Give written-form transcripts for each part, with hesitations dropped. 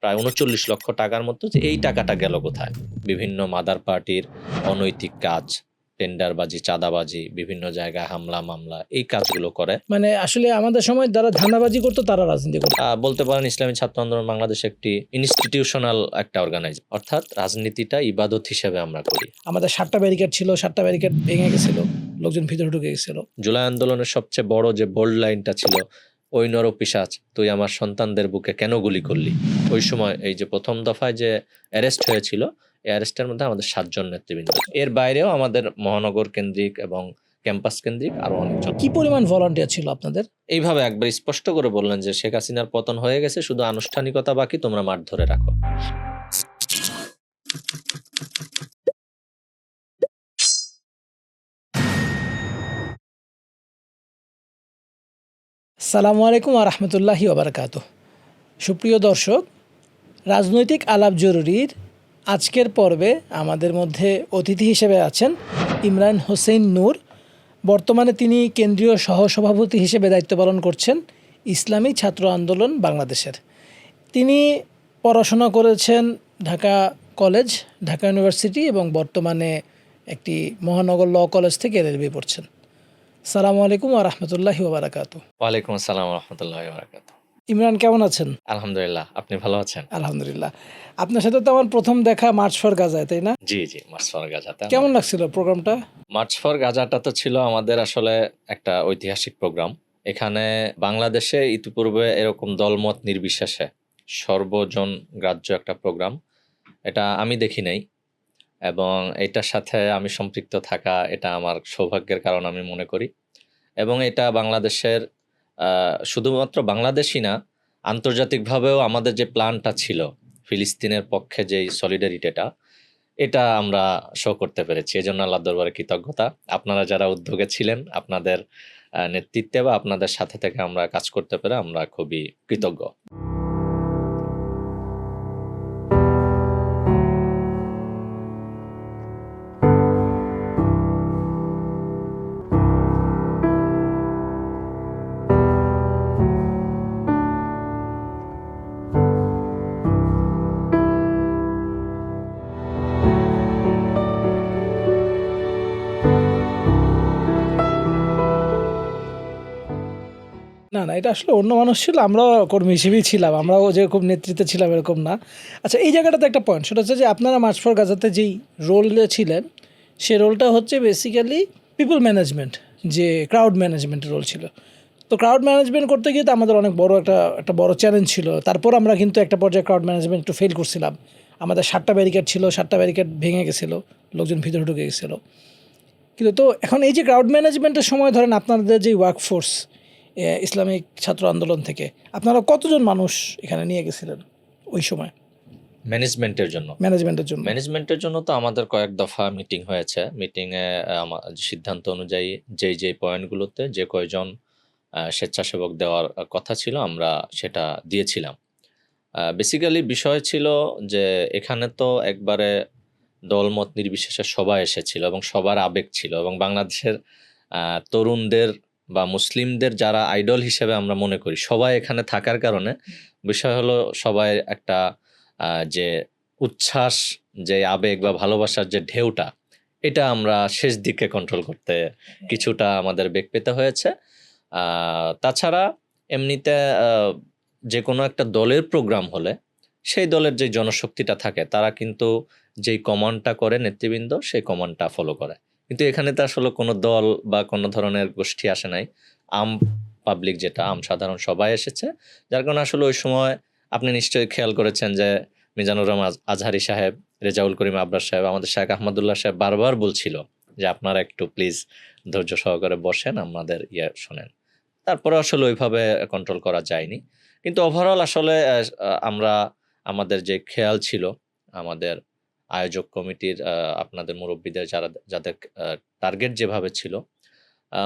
প্রায় ৩৯ লক্ষ টাকার মতো, যে এই টাকাটা গেল কোথায়? বিভিন্ন মাদার পার্টির অনৈতিক কাজ, টেন্ডারবাজি, চাঁদাবাজি, বিভিন্ন জায়গায় হামলা মামলা, এই কাজগুলো করে। মানে আসলে আমাদের সময় যারা ধান্দাবাজি করতো তারা রাজনীতি করতো। বলতে পারেন ইসলামী ছাত্র আন্দোলন বাংলাদেশ একটি ইনস্টিটিউশনাল একটা অর্গানাইজ, অর্থাৎ রাজনীতিটা ইবাদত হিসেবে আমরা করি। আমাদের 7টা ব্যারিকেড ছিল, 7টা ব্যারিকেড ভেঙে গেছিল, লোকজন ভিতরে ঢুকে গেছিল। জুলাই আন্দোলনের সবচেয়ে বড় যে বোল্ড লাইনটা ছিল, ওই নরপিশাচ তুই আমার সন্তানদের বুকে কেন গুলি করলি। ওই সময় এই যে প্রথম দফায় যে অ্যারেস্ট হয়েছিল, এই অ্যারেস্টের মধ্যে আমাদের 7 জন নেতৃবৃন্দ, এর বাইরেও আমাদের মহানগর কেন্দ্রিক এবং ক্যাম্পাস কেন্দ্রিক আরো অনেকজন। কি পরিমাণ ভলান্টিয়ার ছিল আপনাদের? এইভাবে একবার স্পষ্ট করে বললেন যে শেখ হাসিনার পতন হয়ে গেছে, শুধু আনুষ্ঠানিকতা বাকি, তোমরা মাঠ ধরে রাখো। আসসালামু আলাইকুম ওয়া রাহমাতুল্লাহি ওয়া বারাকাতুহু। সুপ্রিয় দর্শক, রাজনৈতিক আলাপ জরুরির আজকের পর্বে আমাদের মধ্যে অতিথি হিসেবে আছেন ইমরান হোসেন নূর। বর্তমানে তিনি কেন্দ্রীয় সহসভাপতি হিসেবে দায়িত্ব পালন করছেন ইসলামী ছাত্র আন্দোলন বাংলাদেশের। তিনি পড়াশোনা করেছেন ঢাকা কলেজ, ঢাকা ইউনিভার্সিটি, এবং বর্তমানে একটি মহানগর ল কলেজ থেকে এলএলবি পড়ছেন। আসসালামু আলাইকুম ওয়া রাহমাতুল্লাহি ওয়া বারাকাতুহু। ওয়ালাইকুম আসসালাম ওয়া রাহমাতুল্লাহি ওয়া বারাকাতুহু। ইমরান, কেমন আছেন? আলহামদুলিল্লাহ, আপনি ভালো আছেন? আলহামদুলিল্লাহ। আপনার সাথে তো আমার প্রথম দেখা মার্চ ফর গাজায়, তাই না? জি জি, মার্চ ফর গাজাতে। কেমন লাগছিল প্রোগ্রামটা? মার্চ ফর গাজাটা তো ছিল আমাদের আসলে একটা ঐতিহাসিক প্রোগ্রাম। এখানে বাংলাদেশে ইতিপূর্বে এরকম দলমত নির্বিশেষে সর্বজন গ্রাহ্য একটা প্রোগ্রাম, এটা আমি দেখি নাই, এবং এটার সাথে আমি সম্পৃক্ত থাকা, এটা আমার সৌভাগ্যের কারণ আমি মনে করি। এবং এটা বাংলাদেশের শুধুমাত্র বাংলাদেশই না, আন্তর্জাতিকভাবেও আমাদের যে প্ল্যানটা ছিল ফিলিস্তিনের পক্ষে, যেই সলিডারিটিটা, এটা আমরা শো করতে পেরেছি। এজন্য আল্লাহর দরবারে কৃতজ্ঞতা। আপনারা যারা উদ্যোগে ছিলেন, আপনাদের নেতৃত্বে বা আপনাদের সাথে থেকে আমরা কাজ করতে পেরে আমরা খুবই কৃতজ্ঞ। না না, এটা আসলে অন্য মানুষ ছিল, আমরাও কর্মী হিসেবেই ছিলাম, আমরাও যে খুব নেতৃত্বে ছিলাম এরকম না। আচ্ছা, এই জায়গাটাতে একটা পয়েন্ট, সেটা হচ্ছে যে আপনারা মার্চ ফর গাজাতে যেই রোলে ছিলেন, সে রোলটা হচ্ছে বেসিক্যালি পিপল ম্যানেজমেন্ট, যে ক্রাউড ম্যানেজমেন্টের রোল ছিল। তো ক্রাউড ম্যানেজমেন্ট করতে গিয়ে তো আমাদের অনেক বড় একটা বড় চ্যালেঞ্জ ছিল। তারপর আমরা কিন্তু একটা পর্যায়ে ক্রাউড ম্যানেজমেন্ট একটু ফেল করছিলাম। আমাদের 7টা ব্যারিকেড ছিল, 7টা ব্যারিকেড ভেঙে গেছিলো, লোকজন ভিতরে ঢুকে গেছিলো। কিন্তু তো এখন এই যে ক্রাউড ম্যানেজমেন্টের সময় ধরেন আপনাদের যে ওয়ার্কফোর্স ইসলামিক ছাত্র আন্দোলন থেকে আপনারা কতজন মানুষ এখানে নিয়ে গেছিলেন ওই সময় ম্যানেজমেন্টের জন্য? ম্যানেজমেন্টের জন্য তো আমাদের কয়েক দফা মিটিং হয়েছে। মিটিংয়ে সিদ্ধান্ত অনুযায়ী যেই পয়েন্টগুলোতে যে কয়জন স্বেচ্ছাসেবক দেওয়ার কথা ছিল, আমরা সেটা দিয়েছিলাম। বেসিক্যালি বিষয় ছিল যে এখানে তো একবারে দলমত নির্বিশেষে সবাই এসেছিল এবং সবার আবেগ ছিল, এবং বাংলাদেশের তরুণদের বা মুসলিমদের যারা আইডল হিসেবে আমরা মনে করি, সবাই এখানে থাকার কারণে বিষয় হলো সবাই একটা যে উচ্ছ্বাস, যে আবেগ বা ভালোবাসার যে ঢেউটা, এটা আমরা শেষ দিকে কন্ট্রোল করতে কিছুটা আমাদের বেগ পেতে হয়েছে। তাছাড়া এমনিতে যে কোনো একটা দলের প্রোগ্রাম হলে সেই দলের যে জনশক্তিটা থাকে, তারা কিন্তু যেই কমান্ডটা করে নেতৃবৃন্দ, সেই কমান্ডটা ফলো করে। কিন্তু এখানে তো আসলে কোনো দল বা কোনো ধরনের গোষ্ঠী আসে নাই, আম পাবলিক, যেটা আম সাধারণ সবাই এসেছে। যার কারণে আসলে ওই সময় আপনি নিশ্চয়ই খেয়াল করেছেন যে মিজানুর রহমান আজহারি সাহেব, রেজাউল করিম আবরার সাহেব, আমাদের শেখ আহমদুল্লাহ সাহেব বারবার বলছিল যে আপনারা একটু প্লিজ ধৈর্য সহকারে বসেন, আমাদের শোনেন। তারপরে আসলে ওইভাবে কন্ট্রোল করা যায়নি। কিন্তু ওভারঅল আসলে আমরা, আমাদের যে খেয়াল ছিল, আমাদের আয়োজক কমিটির আপনাদের মুরব্বীদের যাদের টার্গেট যেভাবে ছিল,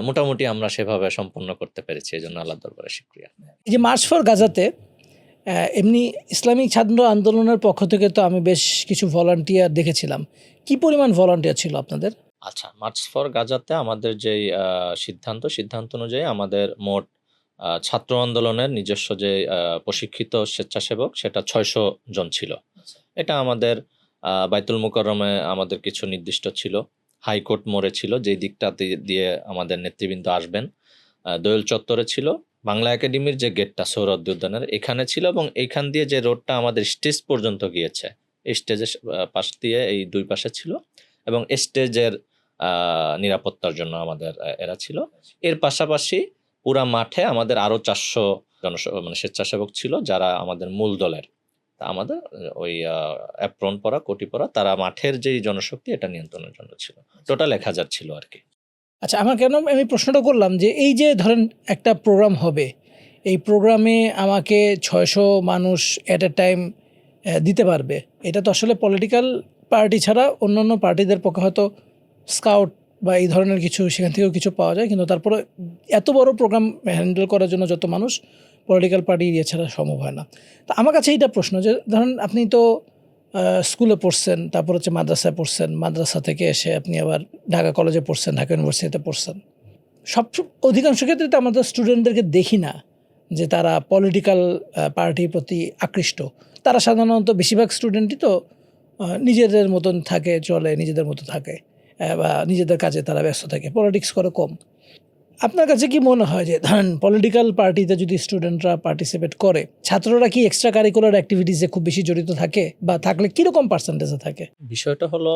মোটামুটি আমরা সেভাবে সম্পন্ন করতে পেরেছি। এজন্য আল্লাহর দরবারে শুকরিয়া। এই যে মার্চ ফর গাজাতে এমনি ইসলামিক ছাত্র আন্দোলনের পক্ষ থেকে তো আমি বেশ কিছু ভলান্টিয়ার দেখেছিলাম। কি পরিমাণ ভলান্টিয়ার ছিল আপনাদের? আচ্ছা, মার্চ ফর গাজাতে আমাদের যেই সিদ্ধান্ত অনুযায়ী আমাদের মোট ছাত্র আন্দোলনের নিজস্ব যে প্রশিক্ষিত স্বেচ্ছাসেবক সেটা 600 জন ছিল। এটা আমাদের বাইতুল মোকাররমে আমাদের কিছু নির্দিষ্ট ছিল, হাইকোর্ট মোড়ে ছিল যেই দিকটা দিয়ে আমাদের নেতৃবৃন্দ আসবেন, দোয়েল চত্বরে ছিল, বাংলা একাডেমির যে গেটটা সোহরাওয়ার্দী উদ্যানের এখানে ছিল, এবং এইখান দিয়ে যে রোডটা আমাদের স্টেজ পর্যন্ত গিয়েছে এই স্টেজের পাশ দিয়ে এই দুই পাশে ছিল, এবং স্টেজের নিরাপত্তার জন্য আমাদের এরা ছিল। এর পাশাপাশি পুরা মাঠে আমাদের আরো 400 মানে স্বেচ্ছাসেবক ছিল যারা আমাদের মূল দলের। তা আমাদের ওই অ্যাপ্রন পরা, কোটি পরা, তারা মাঠের যেই জনশক্তি এটা নিয়ন্ত্রণের জন্য ছিল। টোটাল 1000 ছিল আর কি। আচ্ছা, আমার কেন আমি প্রশ্নটা করলাম যে এই যে ধরেন একটা প্রোগ্রাম হবে, এই প্রোগ্রামে আমাকে 600 মানুষ অ্যাট এ টাইম দিতে পারবে, এটা তো আসলে পলিটিক্যাল পার্টি ছাড়া অন্যান্য পার্টিদের পক্ষে হয়তো স্কাউট বা এই ধরনের কিছু সেখান থেকেও কিছু পাওয়া যায়, কিন্তু তারপরে এত বড় প্রোগ্রাম হ্যান্ডেল করার জন্য যত মানুষ, পলিটিক্যাল পার্টি ইয়ে ছাড়া সম্ভব হয় না। তা আমার কাছে এইটা প্রশ্ন যে ধরেন আপনি তো স্কুলে পড়ছেন, তারপর হচ্ছে মাদ্রাসায় পড়ছেন, মাদ্রাসা থেকে এসে আপনি আবার ঢাকা কলেজে পড়ছেন, ঢাকা ইউনিভার্সিটিতে পড়ছেন। অধিকাংশ ক্ষেত্রে তো আমাদের স্টুডেন্টদেরকে দেখি না যে তারা পলিটিক্যাল পার্টির প্রতি আকৃষ্ট। তারা সাধারণত বেশিরভাগ স্টুডেন্টই তো নিজেদের মতন থাকে, চলে, নিজেদের মতো থাকে, বা নিজেদের কাজে তারা ব্যস্ত থাকে, পলিটিক্স করে কম। আপনার কাছে কি মনে হয় যে ধরেন পলিটিক্যাল পার্টিতে যদি স্টুডেন্টরা পার্টিসিপেট করে, ছাত্ররা কি এক্সট্রা কারিকুলার অ্যাক্টিভিটিসে খুব বেশি জড়িত থাকে, বা থাকলে কীরকম পার্সেন্টেজে থাকে? বিষয়টা হলো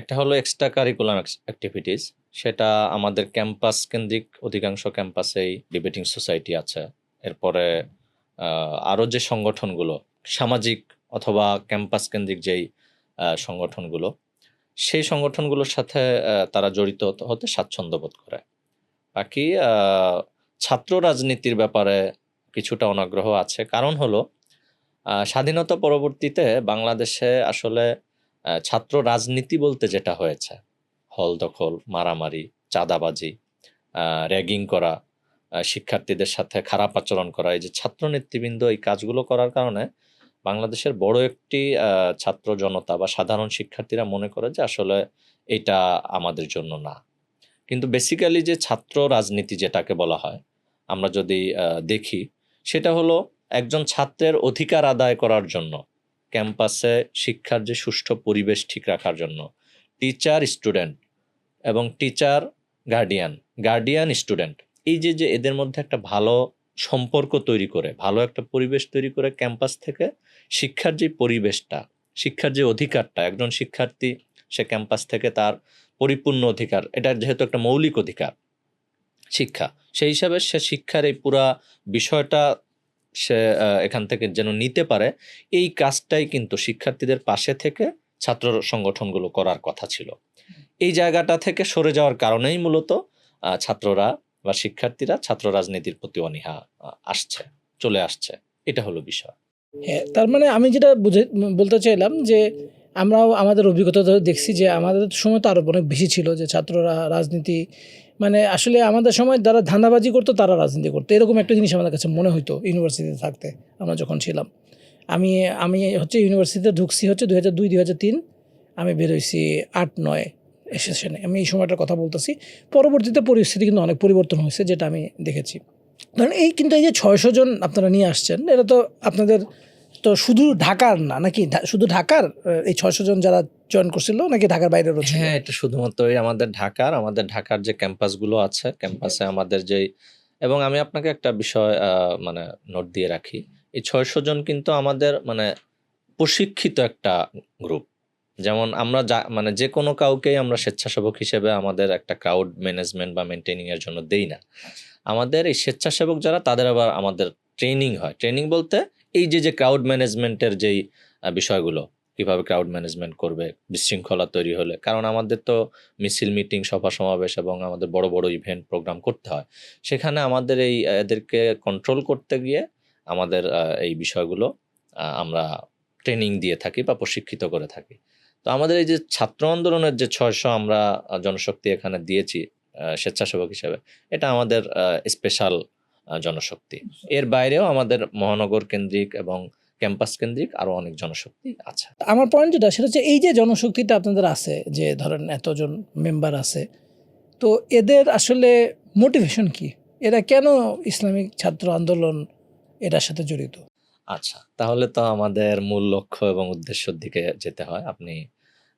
একটা হলো এক্সট্রা কারিকুলাম অ্যাক্টিভিটিস, সেটা আমাদের ক্যাম্পাস কেন্দ্রিক, অধিকাংশ ক্যাম্পাসেই ডিবেটিং সোসাইটি আছে। এরপরে আরও যে সংগঠনগুলো সামাজিক অথবা ক্যাম্পাস কেন্দ্রিক যেই সংগঠনগুলো, সেই সংগঠনগুলোর সাথে তারা জড়িত হতে স্বাচ্ছন্দ্য বোধ করে। বাকি ছাত্র রাজনীতির ব্যাপারে কিছুটা অনাগ্রহ আছে। কারণ হলো স্বাধীনতা পরবর্তীতে বাংলাদেশে আসলে ছাত্র রাজনীতি বলতে যেটা হয়েছে, হল দখল, মারামারি, চাঁদাবাজি, র্যাগিং করা, শিক্ষার্থীদের সাথে খারাপ আচরণ করা, এই যে ছাত্র নেতৃবৃন্দ এই কাজগুলো করার কারণে বাংলাদেশের বড় একটি ছাত্র জনতা বা সাধারণ শিক্ষার্থীরা মনে করে যে আসলে এটা আমাদের জন্য না। কিন্তু বেসিক্যালি যে ছাত্র রাজনীতি যেটাকে বলা হয়, আমরা যদি দেখি, সেটা হলো একজন ছাত্রের অধিকার আদায় করার জন্য, ক্যাম্পাসে শিক্ষার যে সুষ্ঠু পরিবেশ ঠিক রাখার জন্য টিচার স্টুডেন্ট এবং টিচার গার্ডিয়ান স্টুডেন্ট, এই যে এদের মধ্যে একটা ভালো সম্পর্ক তৈরি করে, ভালো একটা পরিবেশ তৈরি করে ক্যাম্পাস থেকে শিক্ষার যে পরিবেশটা, শিক্ষার যে অধিকারটা, একজন শিক্ষার্থী সে ক্যাম্পাস থেকে তার পরিপূর্ণ অধিকার, এটা যেহেতু একটা মৌলিক অধিকার শিক্ষা, সেই হিসাবে সে শিক্ষার এই পুরা বিষয়টা সে এখান থেকে যেন নিতে পারে, এই কাজটাই কিন্তু শিক্ষার্থীদের পাশে থেকে ছাত্র সংগঠনগুলো করার কথা ছিল। এই জায়গাটা থেকে সরে যাওয়ার কারণেই মূলত ছাত্ররা বা শিক্ষার্থীরা ছাত্র রাজনীতির প্রতি অনীহা চলে আসছে। এটা হলো বিষয়। হ্যাঁ, তার মানে আমি যেটা বলতে চাইলাম যে আমরাও আমাদের অভিজ্ঞতা দেখছি যে আমাদের সময় তো আরও অনেক বেশি ছিল যে ছাত্ররা রাজনীতি, মানে আসলে আমাদের সময় যারা ধান্দাবাজি করতো তারা রাজনীতি করতো, এরকম একটা জিনিস আমাদের কাছে মনে হইতো ইউনিভার্সিটিতে থাকতে আমরা যখন ছিলাম। আমি হচ্ছে ইউনিভার্সিটিতে ঢুকছি হচ্ছে 2002-2003, আমি বেরোইছি 8-9 সেশনে। আমি এই সময়টার কথা বলতেছি। পরবর্তীতে পরিস্থিতি কিন্তু অনেক পরিবর্তন হয়েছে, যেটা আমি দেখেছি। ধরেন কিন্তু এই যে 600 জন আপনারা নিয়ে আসছেন, এটা তো আপনাদের তো শুধু ঢাকার না, নাকি শুধু ঢাকার এই 600 জন যারা জয়েন করছিল, নাকি ঢাকার বাইরেরও ছিল? হ্যাঁ, এটা শুধুমাত্রই আমাদের ঢাকার যে ক্যাম্পাসগুলো আছে, ক্যাম্পাসে আমাদের যেই, এবং আমি আপনাকে একটা বিষয় মানে নোট দিয়ে রাখি, এই 600 জন কিন্তু আমাদের মানে প্রশিক্ষিত একটা গ্রুপ। যেমন আমরা মানে যে কোনো কাউকেই আমরা স্বেচ্ছাসেবক হিসেবে আমাদের একটা ক্রাউড ম্যানেজমেন্ট বা মেনটেনিং এর জন্য দেই না। আমাদের এই স্বেচ্ছাসেবক যারা, তাদের আবার আমাদের ট্রেনিং হয়। ট্রেনিং বলতে এই যে ক্রাউড ম্যানেজমেন্টের যেই বিষয়গুলো, কিভাবে ক্রাউড ম্যানেজমেন্ট করবে বিশৃঙ্খলা তৈরি হলে, কারণ আমাদের তো মিছিল, মিটিং, সভা সমাবেশ এবং আমাদের বড় বড় ইভেন্ট প্রোগ্রাম করতে হয়। সেখানে আমাদের এদেরকে কন্ট্রোল করতে গিয়ে আমাদের এই বিষয়গুলো আমরা ট্রেনিং দিয়ে থাকি বা প্রশিক্ষিত করে থাকি। তো আমাদের এই যে ছাত্র আন্দোলনের যে 600 আমরা জনশক্তি এখানে দিয়েছি স্বেচ্ছাসেবক হিসেবে, এটা আমাদের স্পেশাল জনশক্তি। এর বাইরেও আমাদের মহানগর কেন্দ্রিক এবং ক্যাম্পাস কেন্দ্রিক আরো অনেক জনশক্তি আছে। আমার পয়েন্ট যেটা, সেটা হচ্ছে এই যে জনশক্তিটা আপনাদের আছে, যে ধরেন এতজন মেম্বার আছে, তো এদের আসলে মোটিভেশন কি? এরা কেন ইসলামিক ছাত্র আন্দোলন এটার সাথে জড়িত? আচ্ছা, তাহলে তো আমাদের মূল লক্ষ্য এবং উদ্দেশ্যের দিকে যেতে হয়। আপনি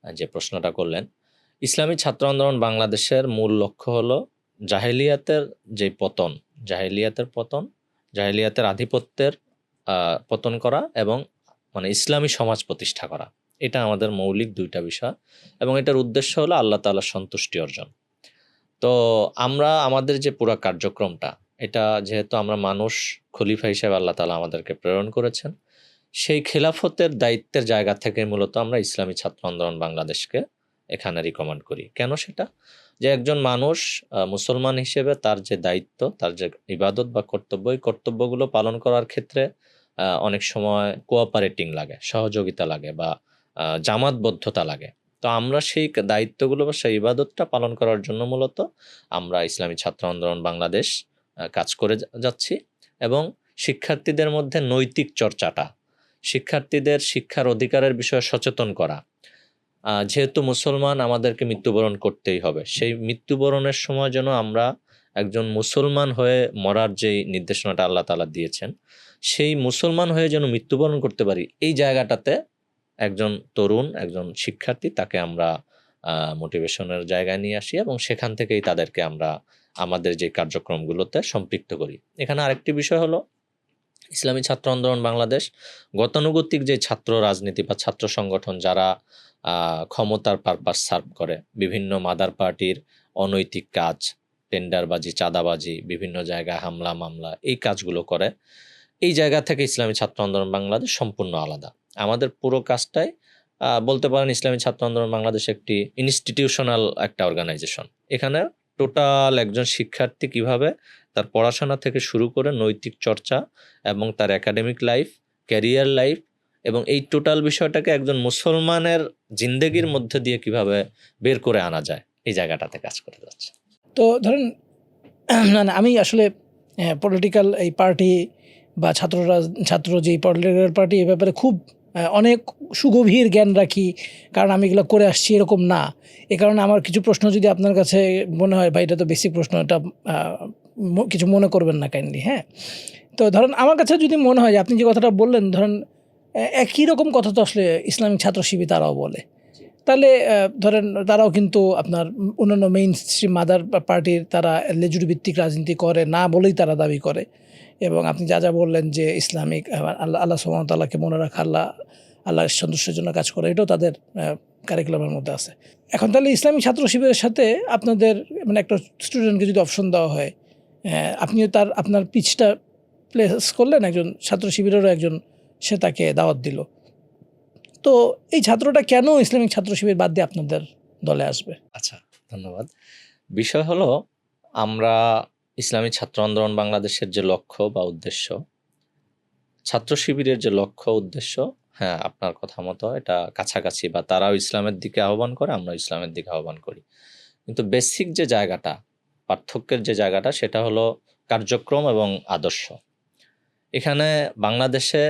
যে প্রশ্নটা করলেন, ইসলামী ছাত্র আন্দোলন বাংলাদেশের মূল লক্ষ্য হলো জাহেলিয়াতের যে পতন, জাহেলিয়াতের পতন, জাহেলিয়াতের আধিপত্যের পতন করা এবং মানে ইসলামী সমাজ প্রতিষ্ঠা করা। এটা আমাদের মৌলিক ২ টা বিষয় এবং এটার উদ্দেশ্য হলো আল্লাহ তাআলার সন্তুষ্টি অর্জন। তো আমরা আমাদের যে পুরা কার্যক্রমটা, এটা যেহেতু আমরা মানুষ, খলিফা হিসেবে আল্লাহ তাআলা আমাদেরকে প্রেরণ করেছেন, সেই খেলাফতের দায়িত্বের জায়গা থেকে মূলত আমরা ইসলামী ছাত্র আন্দোলন বাংলাদেশকে এখানে রিকমেন্ড করি। কেন সেটা? যে একজন মানুষ মুসলমান হিসেবে তার যে দায়িত্ব, তার যে ইবাদত বা কর্তব্য, এই কর্তব্যগুলো পালন করার ক্ষেত্রে অনেক সময় কোঅপারেটিং লাগে, সহযোগিতা লাগে বা জামাতবদ্ধতা লাগে। তো আমরা সেই দায়িত্বগুলো বা সেই ইবাদতটা পালন করার জন্য মূলত আমরা ইসলামী ছাত্র আন্দোলন বাংলাদেশ কাজ করে যাচ্ছি এবং শিক্ষার্থীদের মধ্যে নৈতিক চর্চাটা, শিক্ষার্থীদের শিক্ষার অধিকারের বিষয়ে সচেতন করা। যেহেতু মুসলমান আমাদেরকে মৃত্যুবরণ করতেই হবে। সেই মৃত্যুবরণের সময় যেন আমরা একজন মুসলমান হয়ে মরার যেই নির্দেশনাটা আল্লাহ তাআলা দিয়েছেন, সেই মুসলমান হয়ে যেন মৃত্যুবরণ করতে পারি, এই জায়গাটাতে একজন তরুণ, একজন শিক্ষার্থী তাকে আমরা মোটিভেশনের জায়গায় নিয়ে আসি এবং সেখান থেকেই তাদেরকে আমরা আমাদের যে কার্যক্রমগুলোতে সম্পৃক্ত করি। এখানে আরেকটি বিষয় হলো ইসলামী ছাত্র আন্দোলন বাংলাদেশ গতানুগতিক যে ছাত্র রাজনীতি বা ছাত্র সংগঠন যারা ক্ষমতার পারপাস সার্ভ করে, বিভিন্ন মাদার পার্টির অনৈতিক কাজ, টেন্ডারবাজি, চাঁদাবাজি, বিভিন্ন জায়গায় হামলা মামলা, এই কাজগুলো করে, এই জায়গা থেকে ইসলামী ছাত্র আন্দোলন বাংলাদেশ সম্পূর্ণ আলাদা। আমাদের পুরো কাজটাই বলতে পারেন ইসলামী ছাত্র আন্দোলন বাংলাদেশ একটি ইনস্টিটিউশনাল একটা অর্গানাইজেশন। এখানে টোটাল একজন শিক্ষার্থী কিভাবে তার পড়াশোনা থেকে শুরু করে নৈতিক চর্চা এবং তার একাডেমিক লাইফ, ক্যারিয়ার লাইফ এবং এই টোটাল বিষয়টাকে একজন মুসলমানের জিন্দেগির মধ্যে দিয়ে কিভাবে বের করে আনা যায়, এই জায়গাটাতে কাজ করে যাচ্ছে। তো ধরেন না, আমি আসলে পলিটিক্যাল এই পার্টি বা ছাত্র যেই পলিটিক্যাল পার্টি এ ব্যাপারে খুব অনেক সুগভীর জ্ঞান রাখি, কারণ আমি এগুলো করে আসছি এরকম না। এ কারণে আমার কিছু প্রশ্ন যদি আপনার কাছে মনে হয়, ভাই এটা তো বেসিক প্রশ্ন, এটা কিছু মনে করবেন না কাইন্ডলি, হ্যাঁ। তো ধরেন আমার কাছে যদি মনে হয় যে আপনি যে কথাটা বললেন, ধরেন একই রকম কথা তো আসলে ইসলামিক ছাত্র শিবির তারাও বলে, তাহলে ধরেন তারাও কিন্তু আপনার অন্যান্য মেইন স্ট্রিম মাদার পার্টির তারা লেজুরি ভিত্তিক রাজনীতি করে না বলেই তারা দাবি করে। এবং আপনি যা বললেন যে ইসলামিক আল্লাহ সুবহানাহু ওয়া তাআলাকে মনে রাখা, আল্লাহর সন্তুষ্টির জন্য কাজ করে, এটাও তাদের কারিকুলামের মধ্যে আছে। এখন তাহলে ইসলামিক ছাত্র শিবিরের সাথে আপনাদের মানে একটা স্টুডেন্টকে যদি অপশন দেওয়া হয়, আপনিও আপনার পিচটা প্লেস করলেন, একজন ছাত্র শিবিরেরও একজন সে তাকে দাওয়াত দিল, তো এই ছাত্রটা কেন ইসলামিক ছাত্র শিবির বাদ দিয়ে আপনাদের দলে আসবে? আচ্ছা, ধন্যবাদ। বিষয় হলো আমরা ইসলামী ছাত্র আন্দোলন বাংলাদেশের যে লক্ষ্য বা উদ্দেশ্য, ছাত্র শিবিরের যে লক্ষ্য উদ্দেশ্য, হ্যাঁ, আপনার কথা মতো এটা কাছাকাছি বা তারাও ইসলামের দিকে আহ্বান করে, আমরা ইসলামের দিকে আহ্বান করি। কিন্তু বেসিক যে জায়গাটা, পার্থক্যের যে জায়গাটা, সেটা হলো কার্যক্রম এবং আদর্শ। এখানে বাংলাদেশে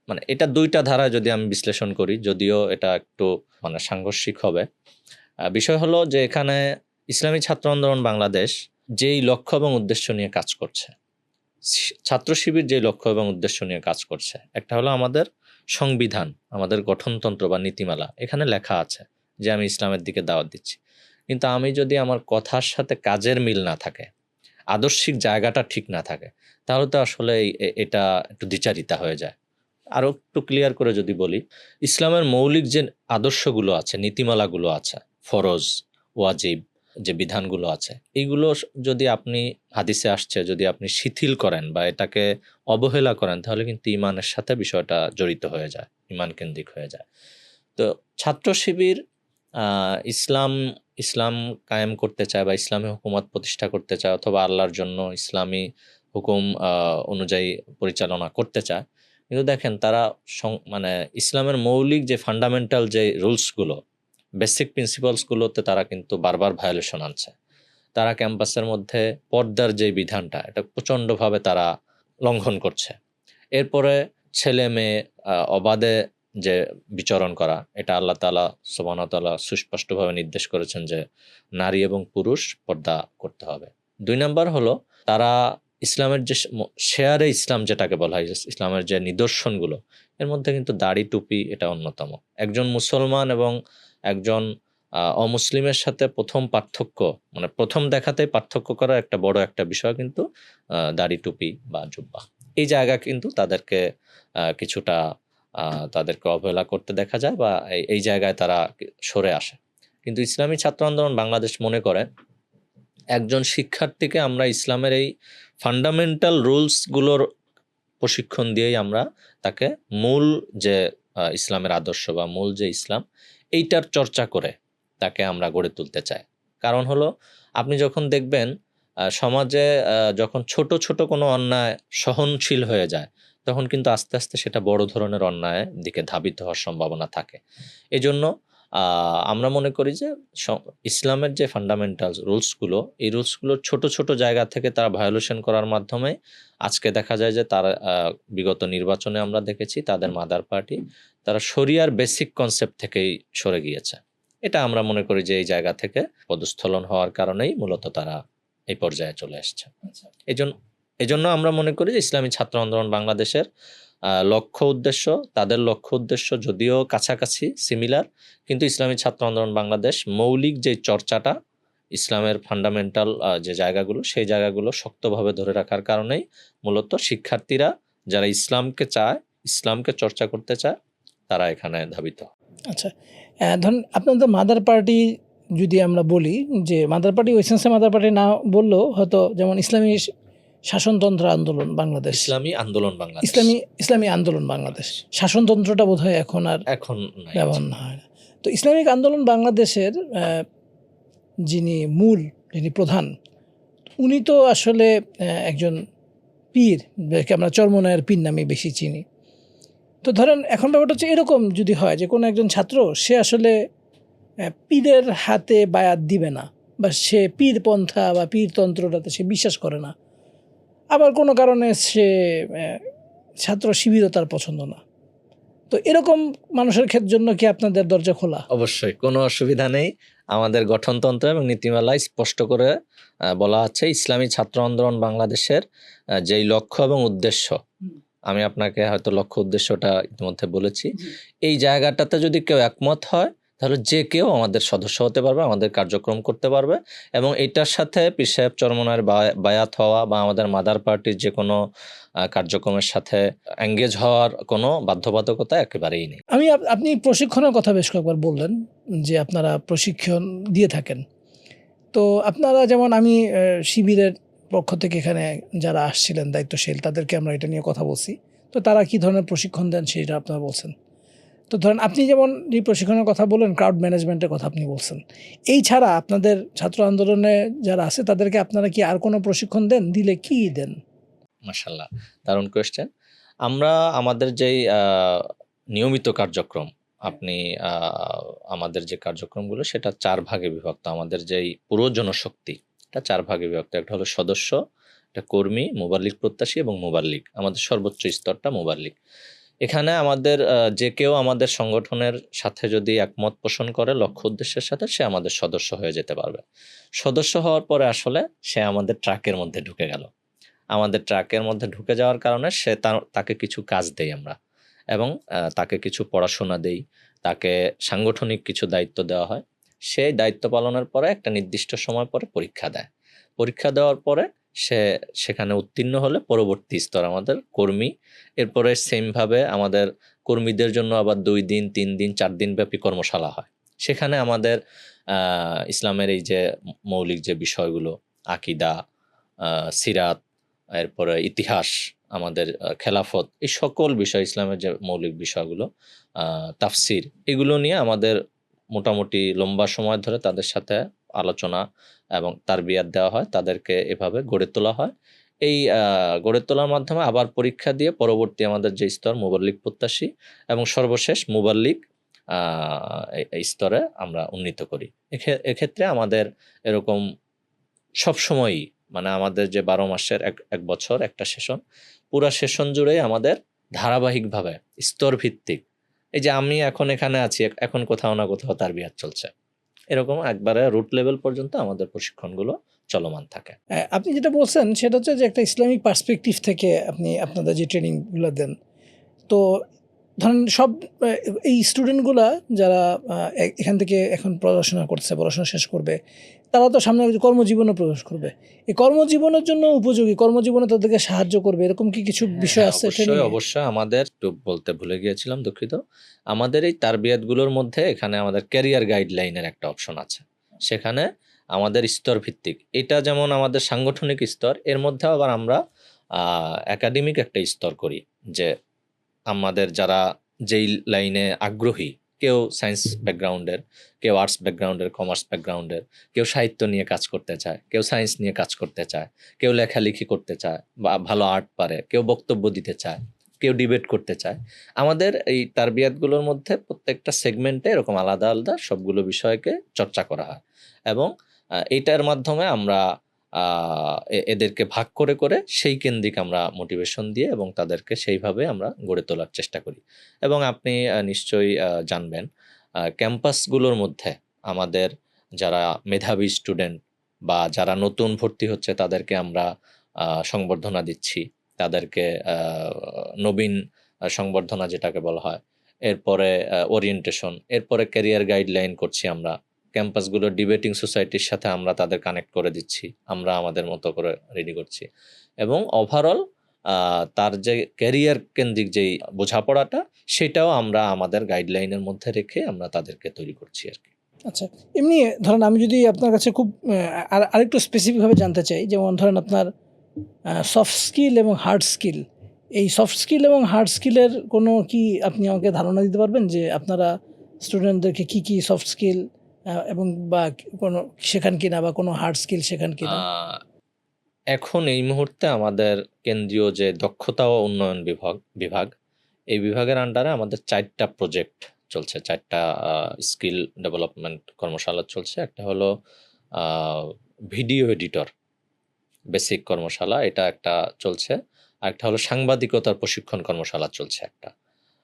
মানে এটা ২ টা ধারায় যদি আমি বিশ্লেষণ করি, যদিও এটা একটু মানে সাংঘর্ষিক হবে। বিষয় হলো যে এখানে ইসলামী ছাত্র আন্দোলন বাংলাদেশ যেই লক্ষ্য এবং উদ্দেশ্য নিয়ে কাজ করছে, ছাত্র শিবির যে লক্ষ্য এবং উদ্দেশ্য নিয়ে কাজ করছে, একটা হলো আমাদের সংবিধান, আমাদের গঠনতন্ত্র বা নীতিমালা, এখানে লেখা আছে যে আমি ইসলামের দিকে দাওয়াত দিচ্ছি। কিন্তু আমি যদি আমার কথার সাথে কাজের মিল না থাকে, আদর্শিক জায়গাটা ঠিক না থাকে, তাহলে তো আসলে এটা একটু দ্বিচারিতা হয়ে যায়। আরও একটু ক্লিয়ার করে যদি বলি, ইসলামের মৌলিক যে আদর্শগুলো আছে, নীতিমালাগুলো আছে, ফরজ, ওয়াজিব যে বিধানগুলো আছে, এইগুলো যদি আপনি হাদিসে আসছে যদি আপনি শিথিল করেন বা এটাকে অবহেলা করেন, তাহলে কিন্তু ইমানের সাথে বিষয়টা জড়িত হয়ে যায়, ইমান কেন্দ্রিক হয়ে যায়। তো ছাত্র শিবির ইসলাম কায়েম করতে চায় বা ইসলামী হুকুমত প্রতিষ্ঠা করতে চায় অথবা আল্লাহর জন্য ইসলামী হুকুম অনুযায়ী পরিচালনা করতে চায়। কিন্তু দেখেন তারা মানে ইসলামের মৌলিক যে ফান্ডামেন্টাল যে রুলসগুলো, বেসিক প্রিন্সিপালসগুলোতে তারা কিন্তু বারবার ভায়োলেশন আনছে। তারা ক্যাম্পাসের মধ্যে পর্দার যে বিধানটা, এটা প্রচণ্ডভাবে তারা লঙ্ঘন করছে। এরপরে ছেলে মেয়ে অবাধে যে বিচরণ করা, এটা আল্লাহ তাআলা সুবহানাহু ওয়া তাআলা সুস্পষ্টভাবে নির্দেশ করেছেন যে নারী এবং পুরুষ পর্দা করতে হবে। 2 নাম্বার হলো তারা ইসলামের যে শেয়ারে ইসলাম যেটাকে বলা হয়, ইসলামের যে নিদর্শনগুলো, এর মধ্যে কিন্তু দাড়ি টুপি এটা অন্যতম। একজন মুসলমান এবং একজন অমুসলিমের সাথে প্রথম পার্থক্য, মানে প্রথম দেখাতেই পার্থক্য করার একটা বড় একটা বিষয় কিন্তু দাড়ি টুপি বা জুব্বা। এই জায়গা কিন্তু তাদেরকে কিছুটা তাদেরকে অবহেলা করতে দেখা যায় বা এই জায়গায় তারা সরে আসে। কিন্তু ইসলামী ছাত্র আন্দোলন বাংলাদেশ মনে করে একজন শিক্ষার্থীকে আমরা ইসলামের এই ফান্ডামেন্টাল রুলসগুলোর প্রশিক্ষণ দিয়েই আমরা তাকে মূল যে ইসলামের আদর্শ বা মূল যে ইসলাম, এইটার চর্চা করে তাকে আমরা গড়ে তুলতে চাই। কারণ হলো আপনি যখন দেখবেন সমাজে যখন ছোট ছোট কোনো অন্যায় সহনশীল হয়ে যায়, তখন কিন্তু আস্তে আস্তে সেটা বড় ধরনের অন্যায়ের দিকে ধাবিত হওয়ার সম্ভাবনা থাকে। এজন্য আমরা মনে করি যে ইসলামের যে ফান্ডামেন্টাল রুলসগুলো, এই রুলসগুলোর ছোট ছোট জায়গা থেকে তারা ভায়োলেশন করার মাধ্যমে আজকে দেখা যায় যে তারা বিগত নির্বাচনে আমরা দেখেছি তাদের মাদার পার্টি তারা শরিয়ার বেসিক কনসেপ্ট থেকেই সরে গিয়েছে। এটা আমরা মনে করি যে এই জায়গা থেকে পদস্খলন হওয়ার কারণেই মূলত তারা এই পর্যায়ে চলে আসছে। এজন্য আমরা মনে করি যে ইসলামী ছাত্র আন্দোলন বাংলাদেশের তাদের লক্ষ্য উদ্দেশ্য যদিও কাছাকাছি সিমিলার, কিন্তু ইসলামী ছাত্র আন্দোলন বাংলাদেশ মৌলিক যে চর্চাটা ইসলামের ফান্ডামেন্টাল যে জায়গাগুলো, সেই জায়গাগুলো শক্তভাবে ধরে রাখার কারণেই মূলত শিক্ষার্থীরা যারা ইসলামকে চায়, ইসলামকে চর্চা করতে চায়, তারা এখানে ধাবিত। আচ্ছা, ধরুন আপনাদের মাদার পার্টি যদি আমরা বলি যে মাদার পার্টি ওই সেন্সে মাদার পার্টি না বললেও হয়তো, যেমন ইসলামী শাসনতন্ত্র আন্দোলন বাংলাদেশ, ইসলামী আন্দোলন বাংলাদেশ, ইসলামী আন্দোলন বাংলাদেশ, শাসনতন্ত্রটা বোধহয় এখন ব্যবহার না হয় না। তো ইসলামিক আন্দোলন বাংলাদেশের যিনি প্রধান, উনি তো আসলে একজন পীর, যাকে আমরা চরমনায়ের পীর নামে বেশি চিনি। তো ধরেন এখন ব্যাপারটা হচ্ছে এরকম, যদি হয় যে কোনো একজন ছাত্র সে আসলে পীরের হাতে বায়াত দিবে না, বা সে পীর পন্থা বা পীরতন্ত্রটাতে সে বিশ্বাস করে না, আবার কোনো কারণে সে ছাত্র শিবিরও তার পছন্দ না, তো এরকম মানুষের ক্ষেত্রের জন্য কি আপনাদের দরজা খোলা? অবশ্যই, কোনো অসুবিধা নেই। আমাদের গঠনতন্ত্র এবং নীতিমালায় স্পষ্ট করে বলা আছে ইসলামী ছাত্র আন্দোলন বাংলাদেশের যেই লক্ষ্য এবং উদ্দেশ্য, আমি আপনাকে হয়তো লক্ষ্য উদ্দেশ্যটা ইতিমধ্যে বলেছি। এই জায়গাটাতে যদি কেউ একমত হয় তাহলে যে কেউ আমাদের সদস্য হতে পারবে, আমাদের কার্যক্রম করতে পারবে, এবং এটার সাথে পীর সাহেব চরমনায়ের বায়াত হওয়া বা আমাদের মাদার পার্টির যে কোনো কার্যক্রমের সাথে এঙ্গেজ হওয়ার কোনো বাধ্যবাধকতা একেবারেই নেই। আপনি প্রশিক্ষণের কথা বেশ কয়েকবার বললেন যে আপনারা প্রশিক্ষণ দিয়ে থাকেন। তো আপনারা যেমন আমি শিবিরের পক্ষ থেকে এখানে যারা আসছিলেন দায়িত্বশীল, তাদেরকে আমরা এটা নিয়ে কথা বলছি। তো তারা কি ধরনের প্রশিক্ষণ দেন সেটা আপনারা বলছেন। তো ধরেন আপনি যেমন এই প্রশিক্ষণের কথা বলেন, ক্রাউড ম্যানেজমেন্টের কথা আপনি বলছেন, এই ছাড়া আপনাদের ছাত্র আন্দোলনে যারা আছে তাদেরকে আপনারা কি আর কোনো প্রশিক্ষণ দেন? দিলে কি দেন? মাশাআল্লাহ, দারুণ কোয়েশ্চেন। আমরা আমাদের যেই নিয়মিত কার্যক্রম, আপনি আমাদের যে কার্যক্রমগুলো সেটা 4 ভাগে বিভক্ত। আমাদের যেই পুরো জনশক্তি এটা 4 ভাগে বিভক্ত। একটা হলো সদস্য, একটা কর্মী, মুবাল্লিগ প্রত্যাশী এবং মুবাল্লিগ। আমাদের সর্বোচ্চ স্তরটা মুবাল্লিগ। এখানে আমাদের যে কেউ আমাদের সংগঠনের সাথে যদি একমত পোষণ করে লক্ষ্য উদ্দেশ্যের সাথে, সে আমাদের সদস্য হয়ে যেতে পারবে। সদস্য হওয়ার পরে আসলে সে আমাদের ট্রাকের মধ্যে ঢুকে গেল। আমাদের ট্রাকের মধ্যে ঢুকে যাওয়ার কারণে সে তাকে কিছু কাজ দেই আমরা, এবং তাকে কিছু পড়াশোনা দেই, তাকে সাংগঠনিক কিছু দায়িত্ব দেওয়া হয়। সেই দায়িত্ব পালনের পরে একটা নির্দিষ্ট সময় পরে পরীক্ষা দেয়। পরীক্ষা দেওয়ার পরে সে সেখানে উত্তীর্ণ হলে পরবর্তী স্তর আমাদের কর্মী। এরপরে সেমভাবে আমাদের কর্মীদের জন্য আবার 2 দিন 3 দিন 4 দিন ব্যাপী কর্মশালা হয়। সেখানে আমাদের ইসলামের এই যে মৌলিক যে বিষয়গুলো, আকিদা, সিরাত, এরপরে ইতিহাস, আমাদের খেলাফত, এই সকল বিষয়, ইসলামের যে মৌলিক বিষয়গুলো, তাফসির, এগুলো নিয়ে আমাদের মোটামুটি লম্বা সময় ধরে তাদের সাথে আলোচনা এবং তারবিয়াত দেওয়া হয়। তাদেরকে এভাবে গড়ে তোলা হয়। এই গড়ে তোলার মাধ্যমে আবার পরীক্ষা দিয়ে পরবর্তী আমাদের যে স্তর মুবাল্লিগ প্রত্যাশী এবং সর্বশেষ মুবাল্লিগ এই স্তরে আমরা উন্নীত করি। এক্ষেত্রে আমাদের এরকম সবসময়ই, মানে আমাদের যে 12 মাসের এক বছর একটা সেশন, পুরা সেশন জুড়েই আমাদের ধারাবাহিকভাবে স্তর ভিত্তিক, এই যে আমি এখন এখানে আছি, এখন কোথাও না কোথাও তারবিয়াত চলছে, এরকম একবারে রুট লেভেল পর্যন্ত আমাদের প্রশিক্ষণগুলো চলমান থাকে। আপনি যেটা বলছেন সেটা হচ্ছে যে একটা ইসলামিক পার্সপেক্টিভ থেকে আপনি আপনাদের যে ট্রেনিংগুলো দেন, তো ধরেন সব এই স্টুডেন্টগুলা যারা এখান থেকে এখন পড়াশোনা শেষ করবে, তারা তো সামনে কর্মজীবনে প্রবেশ করবে। এই কর্মজীবনের জন্য উপযোগী, কর্মজীবনে তাদেরকে সাহায্য করবে, এরকম কি কিছু বিষয় আছে অবশ্যই অবশ্যই। আমাদের একটু বলতে ভুলে গিয়েছিলাম, দুঃখিত। আমাদের এই তারবিয়াতগুলোর মধ্যে এখানে আমাদের ক্যারিয়ার গাইডলাইনের একটা অপশন আছে। সেখানে আমাদের স্তর ভিত্তিক, এটা যেমন আমাদের সাংগঠনিক স্তর, এর মধ্যে আবার আমরা একাডেমিক একটা স্তর করি, যে আমাদের যারা যেই লাইনে আগ্রহী, কেউ সায়েন্স ব্যাকগ্রাউন্ডের, কেউ আর্টস ব্যাকগ্রাউন্ডের, কমার্স ব্যাকগ্রাউন্ডের, কেউ সাহিত্য নিয়ে কাজ করতে চায়, কেউ সায়েন্স নিয়ে কাজ করতে চায়, কেউ লেখালেখি করতে চায় বা ভালো আর্ট পারে, কেউ বক্তব্য দিতে চায়, কেউ ডিবেট করতে চায়। আমাদের এই তারবিয়াতগুলোর মধ্যে প্রত্যেকটা সেগমেন্টে এরকম আলাদা আলাদা সবগুলো বিষয়কে চর্চা করা হয়, এবং এইটার মাধ্যমে আমরা এদেরকে ভাগ করে করে সেই কেন্দ্রিক আমরা মোটিভেশন দিয়ে এবং তাদেরকে সেইভাবে আমরা গড়ে তোলার চেষ্টা করি। এবং আপনি নিশ্চয়ই জানবেন, ক্যাম্পাসগুলোর মধ্যে আমাদের যারা মেধাবী স্টুডেন্ট বা যারা নতুন ভর্তি হচ্ছে তাদেরকে আমরা সংবর্ধনা দিচ্ছি, তাদেরকে নবীন সংবর্ধনা যেটাকে বলা হয়, এরপরে ওরিয়েন্টেশন, এরপরে ক্যারিয়ার গাইডলাইন করছি আমরা। ক্যাম্পাসগুলো ডিবেটিং সোসাইটির সাথে আমরা তাদের কানেক্ট করে দিচ্ছি, আমরা আমাদের মতো করে রেডি করছি, এবং ওভারঅল তার যে ক্যারিয়ার কেন্দ্রিক যেই বোঝাপড়াটা, সেটাও আমরা আমাদের গাইডলাইনের মধ্যে রেখে আমরা তাদেরকে তৈরি করছি আর কি। আচ্ছা, এমনি ধরেন আমি যদি আপনার কাছে খুব আরেকটু স্পেসিফিকভাবে জানতে চাই, যেমন ধরেন আপনার সফট স্কিল এবং হার্ড স্কিল, এই সফট স্কিল এবং হার্ড স্কিলের কোনো কি আপনি আমাকে ধারণা দিতে পারবেন যে আপনারা স্টুডেন্টদেরকে কি কি সফট স্কিল এবং বা কোনো শেখান কিনা বা কোনো হার্ড স্কিল শেখান কিনা? এখন এই মুহূর্তে আমাদের কেন্দ্রীয় যে দক্ষতা ও উন্নয়ন বিভাগ, এই বিভাগের আন্ডারে আমাদের 4টা প্রজেক্ট চলছে, 4টা স্কিল ডেভেলপমেন্ট কর্মশালা চলছে। একটা হলো ভিডিও এডিটর বেসিক কর্মশালা, এটা একটা চলছে। আরেকটা হলো সাংবাদিকতার প্রশিক্ষণ কর্মশালা চলছে একটা।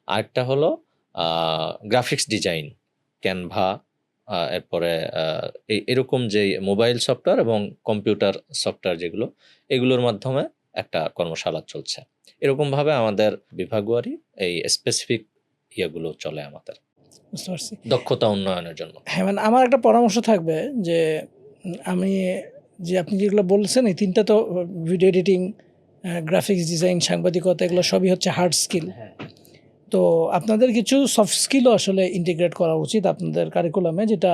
আরেকটা হলো গ্রাফিক্স ডিজাইন, ক্যানভা, এরপরে এরকম যেই মোবাইল সফটওয়্যার এবং কম্পিউটার সফটওয়্যার যেগুলো, এগুলোর মাধ্যমে একটা কর্মশালা চলছে। এরকমভাবে আমাদের বিভাগওয়ারি এই স্পেসিফিক ইয়েগুলো চলে আমাদের বুঝতে পারছি। দক্ষতা উন্নয়নের জন্য। হ্যাঁ, মানে আমার একটা পরামর্শ থাকবে যে আমি যে আপনি যেগুলো বলছেন এই 3টা তো ভিডিও এডিটিং, গ্রাফিক্স ডিজাইন, সাংবাদিকতা, এগুলো সবই হচ্ছে হার্ড স্কিল। তো আপনাদের কিছু সফট স্কিলও আসলে ইন্টিগ্রেট করা উচিত আপনাদের কারিকুলামে, যেটা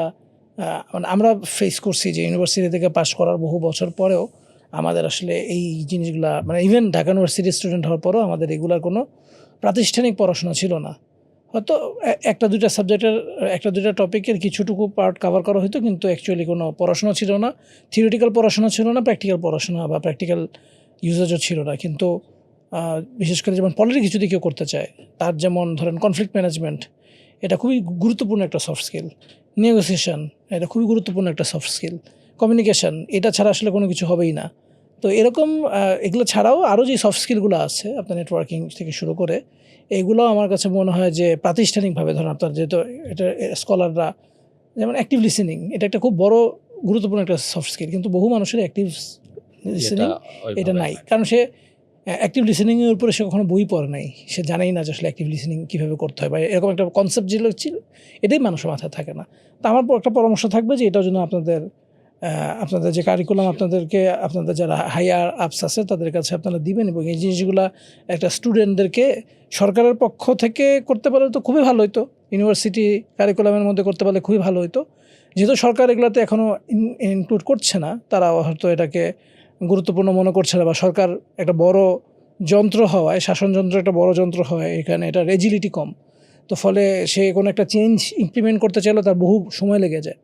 মানে আমরা ফেস করছি যে ইউনিভার্সিটি থেকে পাশ করার বহু বছর পরেও আমাদের আসলে এই জিনিসগুলা, মানে ইভেন ঢাকা ইউনিভার্সিটির স্টুডেন্ট হওয়ার পরেও আমাদের এগুলার কোনো প্রাতিষ্ঠানিক পড়াশোনা ছিল না। হয়তো একটা দুইটা সাবজেক্টের একটা দুইটা টপিকের কিছুটুকু পার্ট কভার করা হতো, কিন্তু অ্যাকচুয়ালি কোনো পড়াশোনা ছিল না, থিওরিটিক্যাল পড়াশোনা ছিল না, প্র্যাকটিক্যাল পড়াশোনা বা প্র্যাকটিক্যাল ইউজেজও ছিল না। কিন্তু বিশেষ করে যেমন পলিটিক্স যদি কেউ করতে চায়, তার যেমন ধরেন কনফ্লিক্ট ম্যানেজমেন্ট, এটা খুবই গুরুত্বপূর্ণ একটা সফট স্কিল। নেগোসিয়েশন, এটা খুবই গুরুত্বপূর্ণ একটা সফট স্কিল। কমিউনিকেশন, এটা ছাড়া আসলে কোনো কিছু হবেই না। তো এরকম এগুলো ছাড়াও আরও যে সফট স্কিলগুলো আছে আপনার নেটওয়ার্কিং থেকে শুরু করে, এগুলো আমার কাছে মনে হয় যে প্রাতিষ্ঠানিকভাবে ধরেন আপনার যেহেতু এটা স্কলাররা, যেমন অ্যাক্টিভ লিসেনিং, এটা একটা খুব বড় গুরুত্বপূর্ণ একটা সফট স্কিল, কিন্তু বহু মানুষের অ্যাক্টিভ লিসেনিং এটা নাই, কারণ সে অ্যাক্টিভ লিসেনিংয়ের উপরে সে কখনো বই পড়ে নাই, সে জানেই না যে আসলে অ্যাক্টিভ লিসেনিং কীভাবে করতে হয়, বা এরকম একটা কনসেপ্ট যেগুলো ছিল এটাই মানুষের মাথায় থাকে না। তো আমার একটা পরামর্শ থাকবে যে এটার জন্য আপনাদের যে কারিকুলাম আপনাদের যারা হাইয়ার আপস আছে তাদের কাছে আপনারা দিবেন, এবং এই জিনিসগুলো একটা স্টুডেন্টদেরকে সরকারের পক্ষ থেকে করতে পারলে তো খুবই ভালো হতো, ইউনিভার্সিটি কারিকুলামের মধ্যে করতে পারলে খুবই ভালো হতো। যেহেতু সরকার এগুলোতে এখনও ইনক্লুড করছে না, তারা হয়তো এটাকে গুরুত্বপূর্ণ মনে করছে না, বা সরকার একটা বড় যন্ত্র হওয়ায়, শাসনযন্ত্র একটা বড় যন্ত্র হওয়ায় এখানে এটা রেজিলিটি কম, তো ফলে সে কোনো একটা চেঞ্জ ইমপ্লিমেন্ট করতে চাইলেও তার বহু সময় লেগে যায়।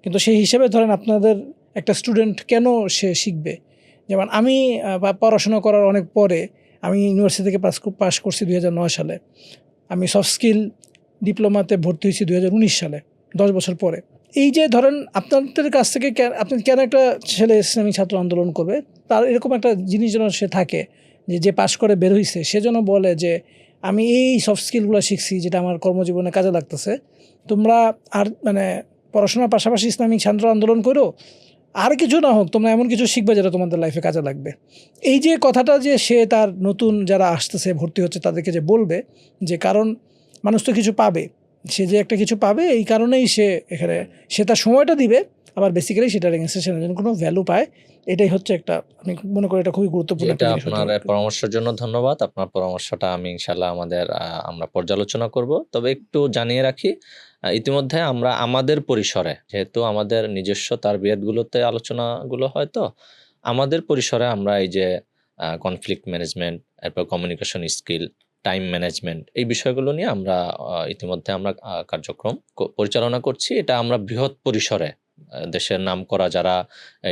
কিন্তু সেই হিসেবে ধরেন আপনাদের একটা স্টুডেন্ট কেন সে শিখবে, যেমন আমি পড়াশোনা করার অনেক পরে, আমি ইউনিভার্সিটি থেকে পাস করছি 2009 সালে, আমি সফট স্কিল ডিপ্লোমাতে ভর্তি হয়েছি 2019 সালে, 10 বছর পরে। এই যে ধরেন আপনাদের কাছ থেকে আপনি কেন একটা ছেলে ইসলামী ছাত্র আন্দোলন করবে, তার এরকম একটা জিনিস যেন সে থাকে যে পাশ করে বের হয়েছে সে যেন বলে যে আমি এই সফট স্কিলগুলো শিখছি যেটা আমার কর্মজীবনে কাজে লাগতেছে, তোমরা আর মানে পড়াশোনার পাশাপাশি ইসলামিক ছাত্র আন্দোলন করো, আর কিছু না হোক তোমরা এমন কিছু শিখবে যেটা তোমাদের লাইফে কাজে লাগবে। এই যে কথাটা যে সে তার নতুন যারা আসতেছে ভর্তি হচ্ছে তাদেরকে যে বলবে, যে কারণ মানুষ তো কিছু পাবে, সে যে একটা কিছু পাবে এই কারণেই সে এখানে সে তার সময়টা দিবে, আবার বেসিক্যালি সেটার এগেইনস্টে সে যেন কোনো ভ্যালু পায়, এটাই হচ্ছে একটা, আমি মনে করি এটা খুবই গুরুত্বপূর্ণ একটা এটা জিনিস হতে আপনার পারে। পরামর্শের জন্য ধন্যবাদ। আপনার পরামর্শটা আমি ইনশাল্লাহ আমরা পর্যালোচনা করব। তবে একটু জানিয়ে রাখি, ইতিমধ্যে আমরা আমাদের পরিসরে, যেহেতু আমাদের নিজস্ব তারবিয়াতগুলোতে আলোচনাগুলো হয়, তো আমাদের পরিসরে আমরা এই যে কনফ্লিক্ট ম্যানেজমেন্ট, এরপর কমিউনিকেশন স্কিল, টাইম ম্যানেজমেন্ট, এই বিষয়গুলো নিয়ে আমরা ইতিমধ্যে আমরা কার্যক্রম পরিচালনা করছি। এটা আমরা বৃহৎ পরিসরে দেশের নামকরা যারা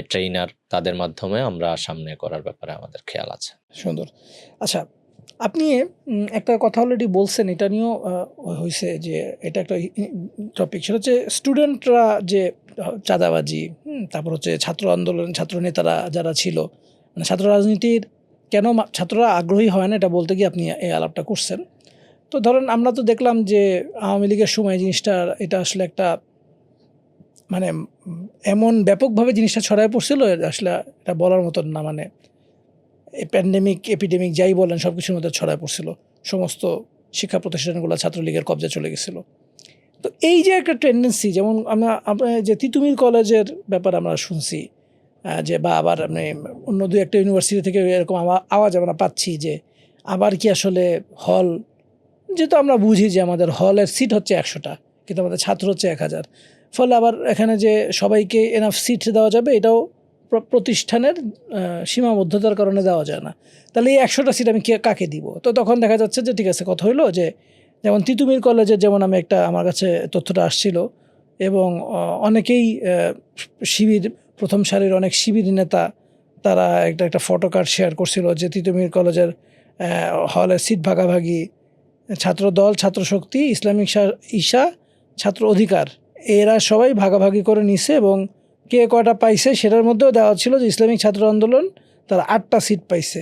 ট্রেইনার তাদের মাধ্যমে আমরা সামনে করার ব্যাপারে আমাদের খেয়াল আছে। সুন্দর। আচ্ছা, আপনি একটা কথা অলরেডি বলছেন, এটা নিয়েও হইছে যে এটা একটা টপিক, সেটা হচ্ছে স্টুডেন্টরা যে চাঁদাবাজি, তারপর হচ্ছে ছাত্র আন্দোলন, ছাত্র নেতারা যারা ছিল, মানে ছাত্র রাজনীতির কেন ছাত্ররা আগ্রহী হয় না, এটা বলতে গিয়ে আপনি এই আলাপটা করছেন। তো ধরেন আমরা তো দেখলাম যে আওয়ামী লীগের সময় জিনিসটা, এটা আসলে একটা মানে এমন ব্যাপকভাবে জিনিসটা ছড়ায় পড়ছিল, আসলে এটা বলার মতন না, মানে এই প্যান্ডেমিক এপিডেমিক যাই বলেন সব কিছুর মধ্যে ছড়ায় পড়ছিল, সমস্ত শিক্ষা প্রতিষ্ঠানগুলো ছাত্রলীগের কবজা চলে গেছিলো। তো এই যে একটা টেন্ডেন্সি, যেমন আমরা যে তিতুমির কলেজের ব্যাপারে আমরা শুনছি, যে বা আবার আপনি অন্য দুই একটা ইউনিভার্সিটি থেকে এরকম আওয়াজ আমরা পাচ্ছি যে আবার কি আসলে হল, যেহেতু আমরা বুঝি যে আমাদের হলের সিট হচ্ছে 100টা কিন্তু আমাদের ছাত্র হচ্ছে 1000, ফলে আবার এখানে যে সবাইকে এনাফ সিট দেওয়া যাবে এটাও প্রতিষ্ঠানের সীমাবদ্ধতার কারণে দেওয়া যায় না। তাহলে এই 100টা সিট আমি কাকে দিব? তো তখন দেখা যাচ্ছে যে ঠিক আছে, কথা হইলো যে যেমন তিতুমির কলেজের, যেমন আমি একটা, আমার কাছে তথ্যটা আসছিল এবং অনেকেই শিবির, প্রথম সারির অনেক শিবির নেতা তারা একটা ফটো কার্ড শেয়ার করছিল যে তিতুমির কলেজের হলের সিট ভাগাভাগি, ছাত্র দল, ছাত্র শক্তি, ইসলামিক ঈশা, ছাত্র অধিকার, এরা সবাই ভাগাভাগি করে নিছে এবং কে কয়টা পাইছে সেটার মধ্যেও দেওয়া ছিল যে ইসলামিক ছাত্র আন্দোলন তারা 8টা সিট পাইছে,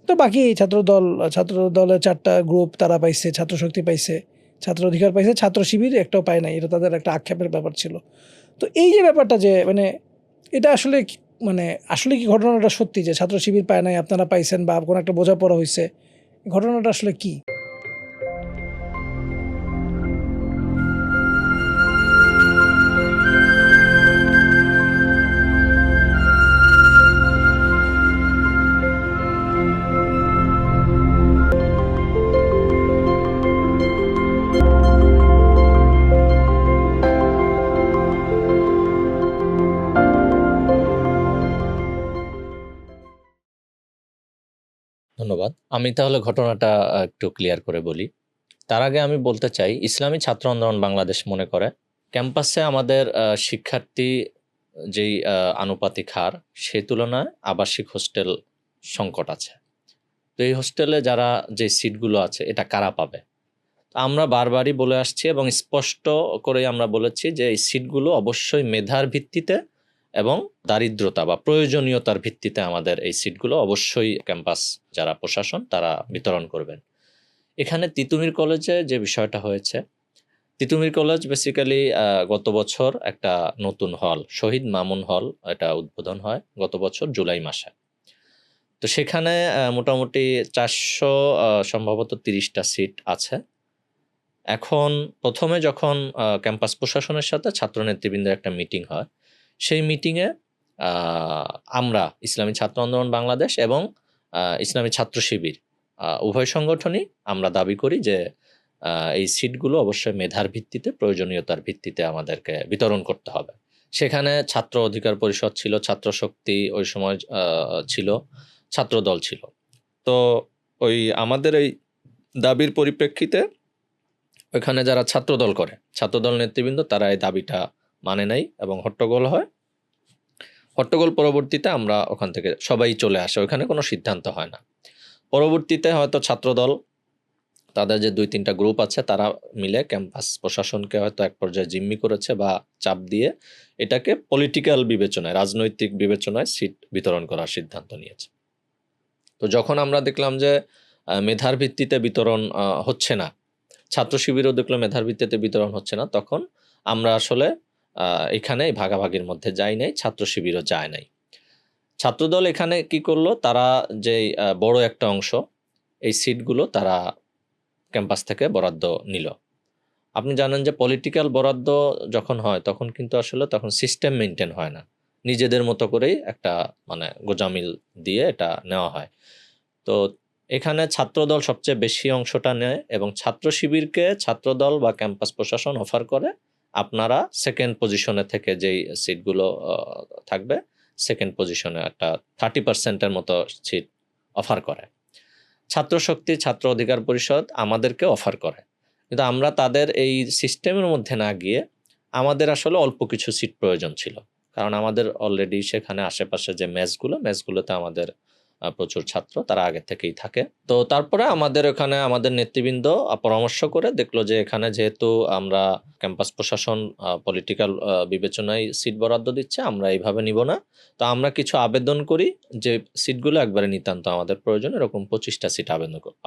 তো বাকি ছাত্র দলের 4টা গ্রুপ তারা পাইছে, ছাত্র শক্তি পাইছে, ছাত্র অধিকার পাইছে, ছাত্র শিবির একটাও পায় নাই, এটা তাদের একটা আক্ষেপের ব্যাপার ছিল। তো এই যে ব্যাপারটা যে মানে এটা আসলে মানে আসলে কি ঘটনাটা সত্যি যে ছাত্র শিবির পায় নাই, আপনারা পাইছেন, বা কোনো একটা বোঝাপড়া হয়েছে, ঘটনাটা আসলে কি? ধন্যবাদ। আমি তাহলে ঘটনাটা একটু ক্লিয়ার করে বলি। তার আগে আমি বলতে চাই, ইসলামী ছাত্র আন্দোলন বাংলাদেশ মনে করে ক্যাম্পাসে আমাদের শিক্ষার্থী যেই আনুপাতিক হার, সে তুলনায় আবাসিক হোস্টেল সংকট আছে। তো এই হোস্টেলে যারা যে সিটগুলো আছে এটা কারা পাবে? আমরা বারবারই বলে আসছি এবং স্পষ্ট করে আমরা বলেছি যে এই সিটগুলো অবশ্যই মেধার ভিত্তিতে এবং দারিদ্রতা বা প্রয়োজনীয়তার ভিত্তিতে আমাদের এই সিটগুলো অবশ্যই ক্যাম্পাস যারা প্রশাসন তারা বিতরণ করবেন। এখানে তিতুমির কলেজে যে বিষয়টা হয়েছে, তিতুমির কলেজ বেসিক্যালি গত বছর একটা নতুন হল, শহীদ মামুন হল, এটা উদ্বোধন হয় গত বছর জুলাই মাসে। তো সেখানে মোটামুটি 400 সম্ভবত 30টা সিট আছে। এখন প্রথমে যখন ক্যাম্পাস প্রশাসনের সাথে ছাত্র নেতৃবৃন্দের একটা মিটিং হয়, সেই মিটিংয়ে আমরা ইসলামী ছাত্র আন্দোলন বাংলাদেশ এবং ইসলামী ছাত্র শিবির উভয় সংগঠনই আমরা দাবি করি যে এই সিটগুলো অবশ্যই মেধার ভিত্তিতে, প্রয়োজনীয়তার ভিত্তিতে আমাদেরকে বিতরণ করতে হবে। সেখানে ছাত্র অধিকার পরিষদ ছিল, ছাত্র শক্তি ওই সময় ছিল, ছাত্র দল ছিল। তো ওই আমাদের এই দাবির পরিপ্রেক্ষিতে ওইখানে যারা ছাত্রদল করে, ছাত্রদল নেতৃবৃন্দ তারা এই দাবিটা মানে নাই এবং হট্টগোল হয়। হট্টগোল পরবর্তীতে আমরা ওখান থেকে সবাই চলে আসে, ওইখানে কোনো সিদ্ধান্ত হয় না। পরবর্তীতে হয়তো ছাত্রদল তাদের যে 2-3টা গ্রুপ আছে তারা মিলে ক্যাম্পাস প্রশাসনকে হয়তো এক পর্যায়ে জিম্মি করেছে বা চাপ দিয়ে এটাকে পলিটিক্যাল বিবেচনায়, রাজনৈতিক বিবেচনায় সিট বিতরণ করার সিদ্ধান্ত নিয়েছে। তো যখন আমরা দেখলাম যে মেধার ভিত্তিতে বিতরণ হচ্ছে না, ছাত্র শিবিরও দেখলো মেধার ভিত্তিতে বিতরণ হচ্ছে না, তখন আমরা আসলে এখানে এই ভাগাভাগির মধ্যে যায় নাই, ছাত্র শিবিরও যায় নাই। ছাত্রদল এখানে কি করলো, তারা যে বড় একটা অংশ এই সিটগুলো তারা ক্যাম্পাস থেকে বরাদ্দ নিল। আপনি জানেন যে পলিটিক্যাল বরাদ্দ যখন হয় তখন কিন্তু আসলে তখন সিস্টেম মেনটেন হয় না, নিজেদের মতো করেই একটা মানে গোজামিল দিয়ে এটা নেওয়া হয়। তো এখানে ছাত্রদল সবচেয়ে বেশি অংশটা নেয় এবং ছাত্র শিবিরকে ছাত্রদল বা ক্যাম্পাস প্রশাসন অফার করে আপনারা সেকেন্ড পজিশনে থেকে যেই সিটগুলো থাকবে সেকেন্ড পজিশনে একটা 30% মতো সিট অফার করে। ছাত্র শক্তি, ছাত্র অধিকার পরিষদ আমাদেরকে অফার করে, কিন্তু আমরা তাদের এই সিস্টেমের মধ্যে না গিয়ে আমাদের আসলে অল্প কিছু সিট প্রয়োজন ছিল, কারণ আমাদের অলরেডি সেখানে আশেপাশে যে মেসগুলোতে আমাদের প্রচুর ছাত্র তারা আগে থেকেই থাকে। তো তারপরে আমাদের ওখানে আমাদের নেতৃবৃন্দ পরামর্শ করে দেখলো যে এখানে যেহেতু আমরা ক্যাম্পাস প্রশাসন পলিটিক্যাল বিবেচনায় সিট বরাদ্দ দিচ্ছে, আমরা এইভাবে নিব না, তো আমরা কিছু আবেদন করি যে সিটগুলো একবারে নিতান্ত আমাদের প্রয়োজন, এরকম 25টা সিট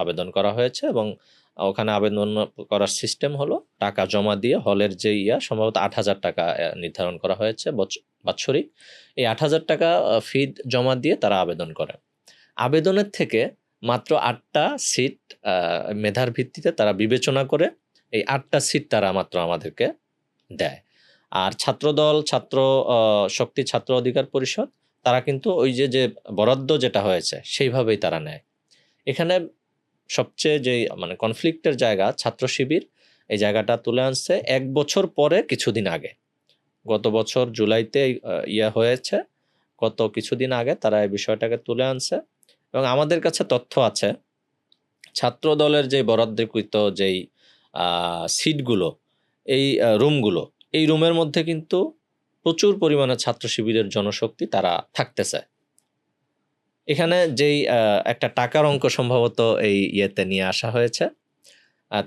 আবেদন করা হয়েছে এবং ওখানে আবেদন করার সিস্টেম হলো টাকা জমা দিয়ে হলের যে সম্ভবত 8,000 টাকা নির্ধারণ করা হয়েছে বাৎসরিক। এই 8,000 টাকা ফি জমা দিয়ে তারা আবেদন করে। আবেদনের থেকে মাত্র 8টা সিট মেধার ভিত্তিতে তারা বিবেচনা করে এই 8টা সিট তারা মাত্র আমাদেরকে দেয়। আর ছাত্রদল, ছাত্র শক্তি, ছাত্র অধিকার পরিষদ তারা কিন্তু ওই যে বরাদ্দ যেটা হয়েছে সেইভাবেই তারা নেয়। এখানে সবচেয়ে যে মানে কনফ্লিক্টের জায়গা ছাত্র শিবির এই জায়গাটা তুলে আনছে 1 বছর পরে কিছুদিন আগে, গত বছর জুলাইতে হয়েছে, গত কিছুদিন আগে তারা এই বিষয়টাকে তুলে আনছে এবং আমাদের কাছে তথ্য আছে ছাত্র দলের যে বরাদ্দকৃত যেই সিটগুলো, এই রুমগুলো, এই রুমের মধ্যে কিন্তু প্রচুর পরিমাণে ছাত্র শিবিরের জনশক্তি তারা থাকতেছে। এখানে যেই একটা টাকার অঙ্ক সম্ভবত এই ইয়েতে নিয়ে আসা হয়েছে,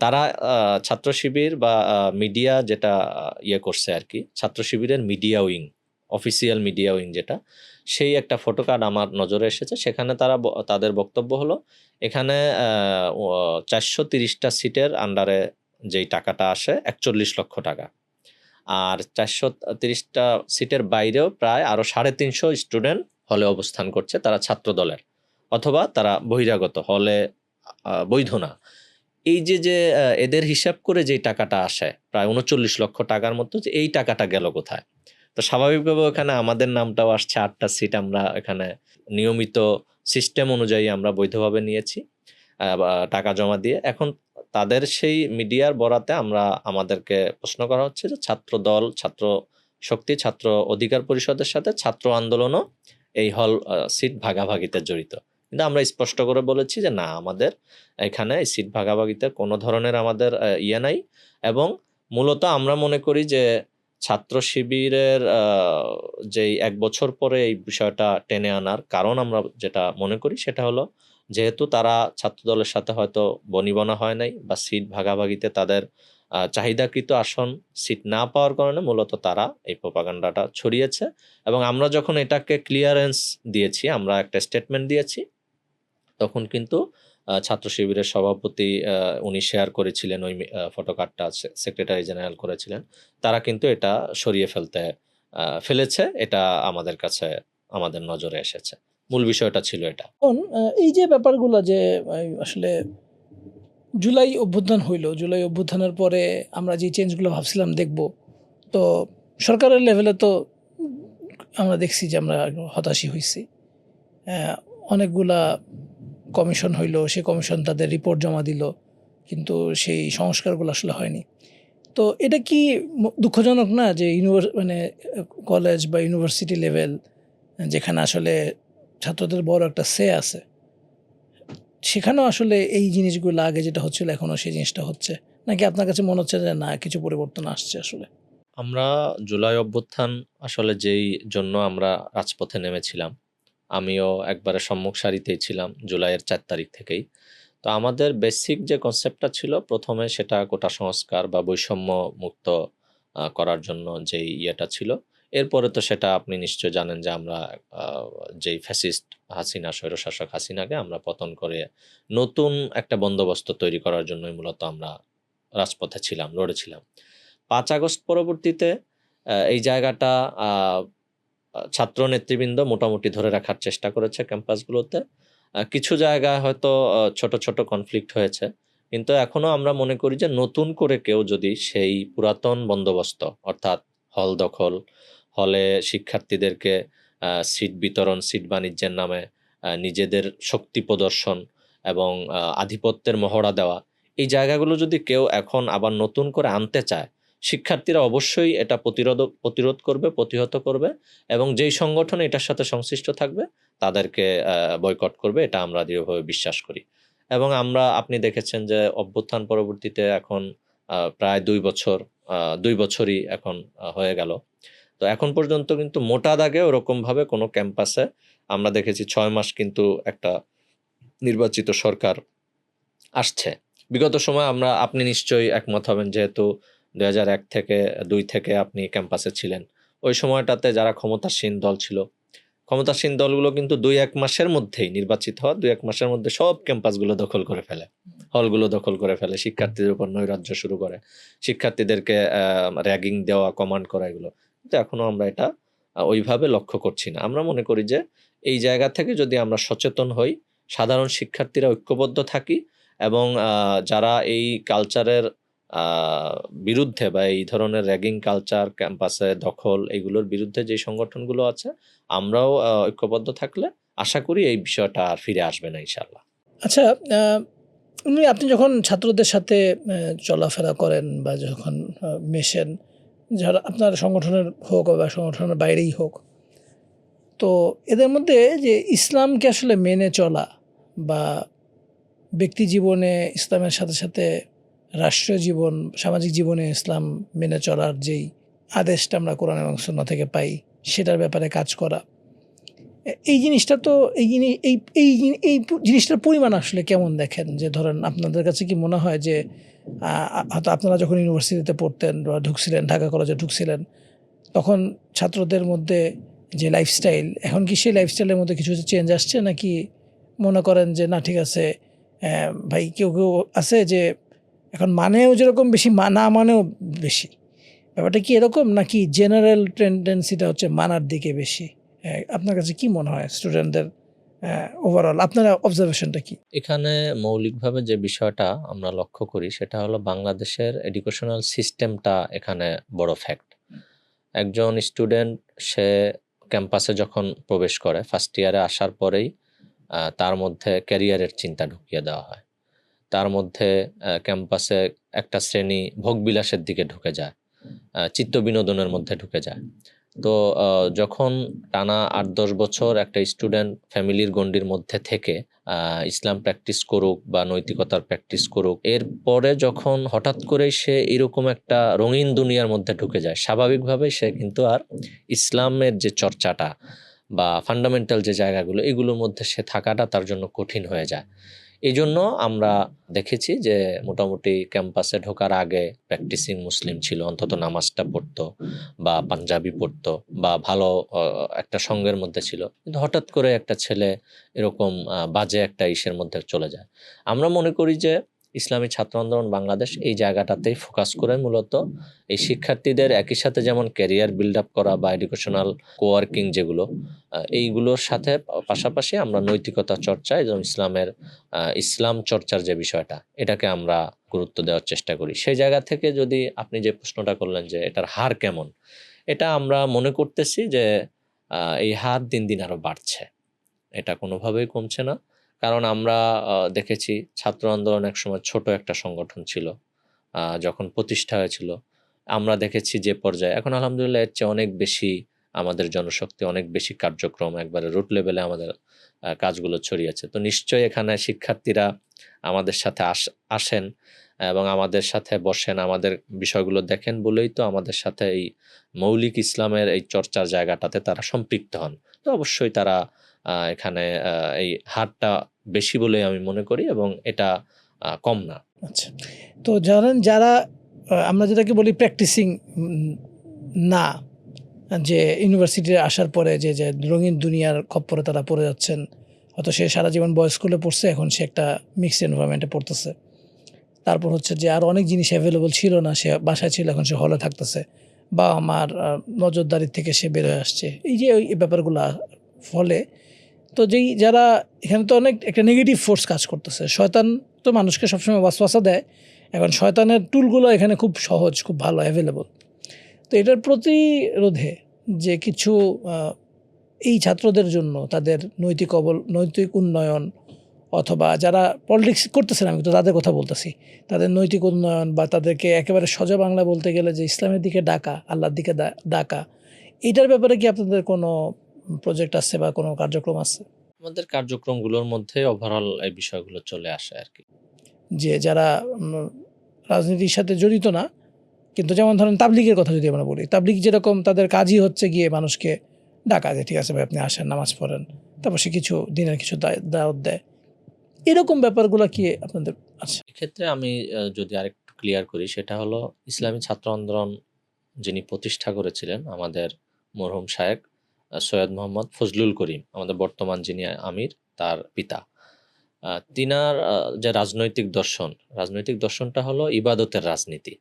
তারা ছাত্র শিবির বা মিডিয়া যেটা করছে আর কি, ছাত্র শিবিরের media wing, official media wing যেটা, সেই একটা ফটো কার্ড আমার নজরে এসেছে। সেখানে তাদের বক্তব্য হলো এখানে 430টা সিটের আন্ডারে যেই টাকাটা আসে 41 লক্ষ টাকা, আর 430টা সিটের বাইরেও প্রায় আরো 350 স্টুডেন্ট হলে অবস্থান করছে, তারা ছাত্র দলের অথবা তারা বহিরাগত, হলে বৈধ না। এই যে এদের হিসাব করে যেই টাকাটা আসে প্রায় 39 লক্ষ টাকার মতো, যে এই টাকাটা গেল কোথায়? তো স্বাভাবিকভাবে ওখানে আমাদের নামটাও আসছে, 8টা সিট আমরা এখানে নিয়মিত সিস্টেম অনুযায়ী আমরা বৈধভাবে নিয়েছি টাকা জমা দিয়ে। এখন তাদের সেই মিডিয়ার বরাতে আমাদেরকে প্রশ্ন করা হচ্ছে যে ছাত্র দল, ছাত্র শক্তি, ছাত্র অধিকার পরিষদের সাথে ছাত্র আন্দোলনও এই হল সিট ভাগাভাগিতে জড়িত। কিন্তু আমরা স্পষ্ট করে বলেছি যে না, আমাদের এখানে এই সিট ভাগাভাগিতে কোনো ধরনের আমাদের নাই, এবং মূলত আমরা মনে করি যে ছাত্র শিবিরের যেই 1 বছর পরে এই বিষয়টা টেনে আনার কারণ আমরা যেটা মনে করি সেটা হলো যেহেতু তারা ছাত্রদলের সাথে হয়তো বনিবনা হয় নাই বা সিট ভাগাভাগিতে তাদের চাহিদাকৃত আসন সিট না পাওয়ার কারণে মূলত তারা এই প্রোপাগান্ডাটা ছড়িয়েছে। এবং আমরা যখন এটাকে ক্লিয়ারেন্স দিয়েছি, আমরা একটা স্টেটমেন্ট দিয়েছি, তখন কিন্তু ছাত্র শিবিরের সভাপতি উনি শেয়ার করেছিলেন ওই ফটোকার্ডটা, সেক্রেটারি জেনারেল করেছিলেন, তারা কিন্তু এটা সরিয়ে ফেলেছে। এটা আমাদের কাছে আমাদের নজরে এসেছে। মূল বিষয়টা ছিল এটা। এই যে ব্যাপারগুলো যে আসলে জুলাই অভ্যুত্থান হইল, জুলাই অভ্যুত্থানের পরে আমরা যে চেঞ্জগুলো ভাবছিলাম দেখব, তো সরকারের লেভেলে তো আমরা দেখছি যে আমরা হতাশই হয়েছি। অনেকগুলা কমিশন হইল, সেই কমিশন তাদের রিপোর্ট জমা দিল, কিন্তু সেই সংস্কারগুলো আসলে হয়নি। তো এটা কি দুঃখজনক না যে মানে কলেজ বা ইউনিভার্সিটি লেভেল, যেখানে আসলে ছাত্রদের বড় একটা সে আছে, সেখানেও আসলে এই জিনিসগুলো আগে যেটা হচ্ছিল এখনও সেই জিনিসটা হচ্ছে, নাকি আপনার কাছে মনে হচ্ছে যে না, কিছু পরিবর্তন আসছে? আসলে আমরা জুলাই অভ্যুত্থান আসলে যেই জন্য আমরা রাজপথে নেমেছিলাম, আমিও একবারে সম্মুখ সারিতেই ছিলাম জুলাইয়ের 4 তারিখ থেকেই। তো আমাদের বেসিক যে কনসেপ্টটা ছিল প্রথমে, সেটা কোটা সংস্কার বা বৈষম্য মুক্ত করার জন্য যেই ছিল। এরপরে তো সেটা আপনি নিশ্চয় জানেন যে আমরা যেই ফ্যাসিস্ট হাসিনা, স্বৈরশাসক হাসিনাকে আমরা পতন করে নতুন একটা বন্দোবস্ত তৈরি করার জন্যই মূলত আমরা রাজপথে ছিলাম, লড়েছিলাম। 5 আগস্ট পরবর্তীতে এই জায়গাটা ছাত্র নেতৃবৃন্দ মোটামুটি ধরে রাখার চেষ্টা করেছে ক্যাম্পাসগুলোতে। কিছু জায়গায় হয়তো ছোট ছোট কনফ্লিক্ট হয়েছে, কিন্তু এখনো আমরা মনে করি যে নতুন করে কেউ যদি সেই পুরাতন বন্দোবস্ত, অর্থাৎ হল দখল, হলে শিক্ষার্থীদেরকে সিট বিতরণ, সিট বাণিজ্যের নামে নিজেদের শক্তি প্রদর্শন এবং আধিপত্যের মহড়া দেওয়া, এই জায়গাগুলো যদি কেউ এখন আবার নতুন করে আনতে চায়, শিক্ষার্থীরা অবশ্যই এটা প্রতিরোধ করবে, প্রতিহত করবে, এবং যেই সংগঠন এটার সাথে সংশ্লিষ্ট থাকবে তাদেরকে বয়কট করবে। এটা আমরা দৃঢ়ভাবে বিশ্বাস করি। এবং আপনি দেখেছেন যে অভ্যুত্থান পরবর্তীতে এখন প্রায় 2 বছরই এখন হয়ে গেল। তো এখন পর্যন্ত কিন্তু মোটা দাগে ওরকমভাবে কোনো ক্যাম্পাসে আমরা দেখেছি 6 মাস কিন্তু একটা নির্বাচিত সরকার আসছে। বিগত সময় আপনি নিশ্চয়ই একমত হবেন, যেহেতু 2001 থেকে 2 থেকে আপনি ক্যাম্পাসে ছিলেন। ওই সময়টাতে যারা ক্ষমতাসীন দল ছিল, ক্ষমতাসীন দলগুলো কিন্তু 2-1 মাসের মধ্যেই নির্বাচিত হওয়া 2-1 মাসের মধ্যে সব ক্যাম্পাসগুলো দখল করে ফেলে, হলগুলো দখল করে ফেলে, শিক্ষার্থীদের উপর নৈরাজ্য শুরু করে, শিক্ষার্থীদেরকে র্যাগিং দেওয়া, কমান্ড করা, এগুলো কিন্তু এখনো আমরা এটা ওইভাবে লক্ষ্য করছি না। আমরা মনে করি যে এই জায়গা থেকে যদি আমরা সচেতন হই, সাধারণ শিক্ষার্থীরা ঐক্যবদ্ধ থাকি, এবং যারা এই কালচারের বিরুদ্ধে বা এই ধরনের র্যাগিং কালচার, ক্যাম্পাসে দখল, এগুলোর বিরুদ্ধে যে সংগঠনগুলো আছে, আমরাও ঐক্যবদ্ধ থাকলে আশা করি এই বিষয়টা আর ফিরে আসবে না ইনশাল্লাহ। আচ্ছা, আপনি যখন ছাত্রদের সাথে চলাফেরা করেন বা যখন মেশেন, যারা আপনার সংগঠনের হোক বা সংগঠনের বাইরেই হোক, তো এদের মধ্যে যে ইসলামকে আসলে মেনে চলা বা ব্যক্তি জীবনে ইসলামের সাথে সাথে রাষ্ট্রীয় জীবন, সামাজিক জীবনে ইসলাম মেনে চলার যেই আদেশটা আমরা কোরআন এবং সুন্নাহ থেকে পাই, সেটার ব্যাপারে কাজ করা, এই জিনিসটা তো এই জিনিসটার পরিমাণ আসলে কেমন দেখেন? যে ধরেন আপনাদের কাছে কি মনে হয় যে হয়তো আপনারা যখন ইউনিভার্সিটিতে পড়তেন বা ঢুকছিলেন, ঢাকা কলেজে ঢুকছিলেন, তখন ছাত্রদের মধ্যে যে লাইফস্টাইল, এখন কি সেই লাইফস্টাইলের মধ্যে কিছু চেঞ্জ আসছে, নাকি মনে করেন যে না ঠিক আছে, ভাই কেউ আছে যে এখন মানেও যেরকম বেশি, না মানেও বেশি, ব্যাপারটা কি এরকম, নাকি জেনারেল টেন্ডেন্সিটা হচ্ছে মানার দিকে বেশি? আপনার কাছে কি মনে হয় স্টুডেন্টদের ওভারঅল আপনার অবজারভেশনটা কি? এখানে মৌলিকভাবে যে বিষয়টা আমরা লক্ষ্য করি সেটা হলো বাংলাদেশের এডুকেশনাল সিস্টেমটা এখানে বড় ফ্যাক্ট। একজন স্টুডেন্ট সে ক্যাম্পাসে যখন প্রবেশ করে, ফার্স্ট ইয়ারে আসার পরেই তার মধ্যে ক্যারিয়ারের চিন্তা ঢুকিয়ে দেওয়া হয়। তার মধ্যে ক্যাম্পাসে একটা শ্রেণী ভোগবিলাসের দিকে ঢুকে যায়, চিত্ত বিনোদনের মধ্যে ঢুকে যায়। তো যখন টানা 8-10 বছর একটা স্টুডেন্ট ফ্যামিলির গণ্ডির মধ্যে থেকে ইসলাম প্র্যাকটিস করুক বা নৈতিকতার প্র্যাকটিস করুক, এরপরে যখন হঠাৎ করে সে এরকম একটা রঙিন দুনিয়ার মধ্যে ঢুকে যায়, স্বাভাবিকভাবে সে কিন্তু আর ইসলামের যে চর্চাটা বা ফান্ডামেন্টাল যে জায়গাগুলো, এগুলোর মধ্যে সে থাকাটা তার জন্য কঠিন হয়ে যায়। এই জন্য আমরা দেখেছি যে মোটামুটি ক্যাম্পাসে ঢোকার আগে প্র্যাকটিসিং মুসলিম ছিল, অন্তত নামাজটা পড়তো বা পাঞ্জাবি পড়তো বা ভালো একটা সঙ্গের মধ্যে ছিল, কিন্তু হঠাৎ করে একটা ছেলে এরকম বাজে একটা ইসের মধ্যে চলে যায়। আমরা মনে করি যে ইসলামী ছাত্র আন্দোলন বাংলাদেশ এই জায়গাটাতেই ফোকাস করে মূলত এই শিক্ষার্থীদের একই সাথে যেমন ক্যারিয়ার বিল্ড আপ করা বা এডুকেশনাল কোয়ার্কিং যেগুলো, এইগুলোর সাথে পাশাপাশি আমরা নৈতিকতা চর্চা এবং ইসলাম চর্চার যে বিষয়টা, এটাকে আমরা গুরুত্ব দেওয়ার চেষ্টা করি। সেই জায়গা থেকে যদি আপনি যে প্রশ্নটা করলেন যে এটার হার কেমন, এটা আমরা মনে করতেছি যে এই হার দিন দিন আরো বাড়ছে, এটা কোনোভাবেই কমছে না। কারণ আমরা দেখেছি ছাত্র আন্দোলন একসময় ছোট একটা সংগঠন ছিল, যখন প্রতিষ্ঠা হয়েছিল আমরা দেখেছি যে পর্যায়ে, এখন আলহামদুলিল্লাহ এর চেয়ে অনেক বেশি আমাদের জনশক্তি, অনেক বেশি কার্যক্রম, একবারে রুট লেভেলে আমাদের কাজগুলো ছড়িয়েছে। তো নিশ্চয়ই এখানে শিক্ষার্থীরা আমাদের সাথে আসেন এবং আমাদের সাথে বসেন, আমাদের বিষয়গুলো দেখেন বলেই তো আমাদের সাথে এই মৌলিক ইসলামের এই চর্চার জায়গাটাতে তারা সম্পৃক্ত হন। তো অবশ্যই তারা এখানে এই হারটা বেশি বলে আমি মনে করি, এবং এটা কম না। আচ্ছা, তো যারা আমরা যেটাকে বলি প্র্যাকটিসিং না, যে ইউনিভার্সিটিতে আসার পরে যে রঙিন দুনিয়ার খপ্পরে তারা পড়ে যাচ্ছেন, হয়তো সে সারা জীবন বয়েজ স্কুলে পড়ছে, এখন সে একটা মিক্সড এনভায়রনমেন্টে পড়তেছে, তারপর হচ্ছে যে আরও অনেক জিনিস অ্যাভেলেবল ছিল না, সে বাসায় ছিল, এখন সে হলে থাকতেছে, বা আমার নজরদারি থেকে সে বেরোয় আসছে, এই যে এই ব্যাপারগুলো ফলে তো যারা এখানে তো অনেক একটা নেগেটিভ ফোর্স কাজ করতেছে। শয়তান তো মানুষকে সবসময় ওয়াসওয়াসা দেয়। এখন শয়তানের টুলগুলো এখানে খুব সহজ, খুব ভালো অ্যাভেলেবল। তো এটার প্রতিরোধে যে কিছু এই ছাত্রদের জন্য তাদের নৈতিক উন্নয়ন, অথবা যারা পলিটিক্স করতেছে না, আমি তো তাদের কথা বলতেছি, তাদের নৈতিক উন্নয়ন বা তাদেরকে একেবারে সোজা বাংলা বলতে গেলে যে ইসলামের দিকে ডাকা, আল্লাহর দিকে ডাকা, এইটার ব্যাপারে কি আপনাদের কোনো প্রজেক্ট আছে বা কোনো কার্যক্রম আছে? আমাদের কার্যক্রমগুলোর মধ্যে ওভারঅল এই বিষয়গুলো চলে আসে আর কি। যে যারা রাজনীতির সাথে জড়িত না, কিন্তু যেমন ধরেন তাবলিগের কথা যদি আমরা বলি, তাবলিগ যেরকম তাদের কাজই হচ্ছে গিয়ে মানুষকে ডাকা, যে ঠিক আছে ভাই আপনি আসেন, নামাজ পড়েন, তারপর সে কিছু দিনের কিছু দাওয়াত দেয়, এরকম ব্যাপারগুলো কি আপনাদের আছে? এক্ষেত্রে আমি যদি আরেকটু ক্লিয়ার করি, সেটা হলো ইসলামী ছাত্র আন্দোলন যিনি প্রতিষ্ঠা করেছিলেন আমাদের মরহুম শায়েখ সৈয়দ মোহাম্মদ ফজলুল করিম, আমাদের বর্তমান যিনি আমির, তার পিতা। তিনার যে রাজনৈতিক দর্শনটা হলো ইবাদতের রাজনীতি।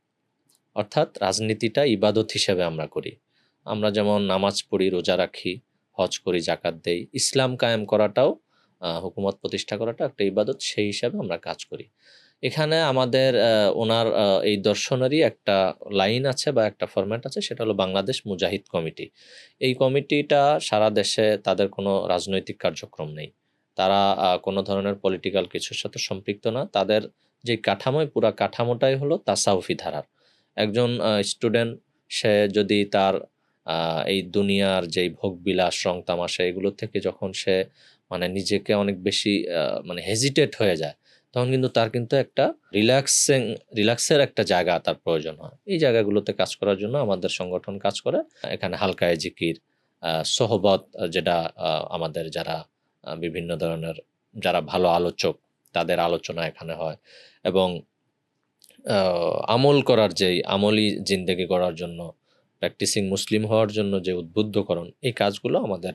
অর্থাৎ রাজনীতিটা ইবাদত হিসেবে আমরা করি। আমরা যেমন নামাজ পড়ি, রোজা রাখি, হজ করি, জাকাত দেই, ইসলাম কায়েম করাটাও, হুকুমত প্রতিষ্ঠা করাটা একটা ইবাদত, সেই হিসাবে আমরা কাজ করি। এখানে আমাদের ওনার এই দর্শনেরই একটা লাইন আছে বা একটা ফরম্যাট আছে, সেটা হলো বাংলাদেশ মুজাহিদ কমিটি। এই কমিটিটা সারা দেশে, তাদের কোনো রাজনৈতিক কার্যক্রম নেই। তারা কোনো ধরনের পলিটিক্যাল কিছুর সাথে সম্পৃক্ত না। তাদের যে কাঠামোয়, পুরা কাঠামোটাই হলো তাসাউফি ধারার। একজন স্টুডেন্ট, সে যদি তার এই দুনিয়ার যেই ভোগবিলাস, রং তামাশা, এগুলো থেকে যখন সে মানে নিজেকে অনেক বেশি মানে হেজিটেট হয়ে যায়, তখন কিন্তু তার কিন্তু একটা রিল্যাক্সের একটা জায়গা তার প্রয়োজন হয়। এই জায়গাগুলোতে কাজ করার জন্য আমাদের সংগঠন কাজ করে। এখানে হালকায়ে জিকির, সোহবত, যেটা আমাদের যারা বিভিন্ন ধরনের যারা ভালো আলোচক, তাদের আলোচনা এখানে হয়, এবং আমলি জিন্দেগি গড়ার জন্য, প্র্যাকটিসিং মুসলিম হওয়ার জন্য যে উদ্বুদ্ধকরণ, এই কাজগুলো আমাদের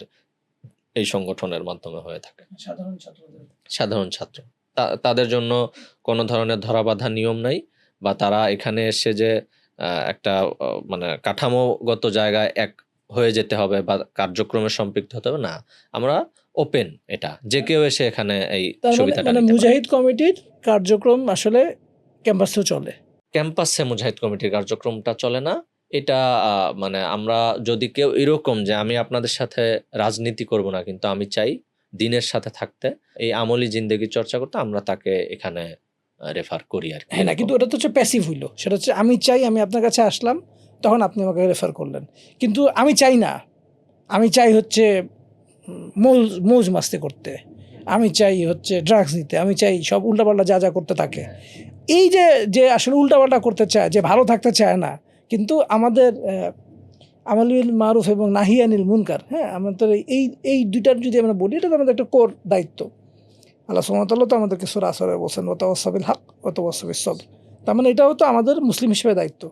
এই সংগঠনের মাধ্যমে হয়ে থাকে। সাধারণ ছাত্র, তাদের জন্য কোনো ধরনের ধরাবাঁধা নিয়ম নাই, বা তারা এখানে এসে যে একটা মানে কাঠামোগত জায়গায় এক হয়ে যেতে হবে বা কার্যক্রমে সম্পৃক্ত হতে হবে না। আমরা ওপেন, এটা যে কেউ এসে এখানে এই সুবিধাটা নিতে পারে। মুজাহিদ কমিটির কার্যক্রম আসলে ক্যাম্পাসেও চলে? ক্যাম্পাসে মুজাহিদ কমিটির কার্যক্রমটা চলে না। এটা মানে আমরা যদি কেউ এরকম যে আমি আপনাদের সাথে রাজনীতি করব না, কিন্তু আমি চাই দিনের সাথে থাকতে, এই আমলি জিন্দেগি চর্চা করতে, আমরা তাকে এখানে রেফার করি আর কি। হ্যাঁ, না, কিন্তু ওটা তো হচ্ছে প্যাসিভ হইলো। সেটা হচ্ছে আমি চাই, আমি আপনার কাছে আসলাম, তখন আপনি আমাকে রেফার করলেন। কিন্তু আমি চাই না, আমি চাই হচ্ছে মৌজ মাস্তি করতে, আমি চাই হচ্ছে ড্রাগস নিতে, আমি চাই সব উল্টাপাল্টা যা করতে থাকে। এই যে আসলে উল্টাপাল্টা করতে চায়, যে ভালো থাকতে চায় না, কিন্তু আমাদের আমলুল মারুফ এবং নাহি আনিল মুনকার, হ্যাঁ, আমাদের এই দুইটার যদি আমরা বলি, এটা তো আমাদের একটা কোর দায়িত্ব। আল্লাহ সুবহানাহু ওয়া তাআলা তো আমাদেরকে সূরা আসরে বলছেন, ওয়া তাওয়াসাবিল হক ওয়া তাওয়াসাবিস সবর। তার মানে এটাও তো আমাদের মুসলিম হিসেবে দায়িত্ব।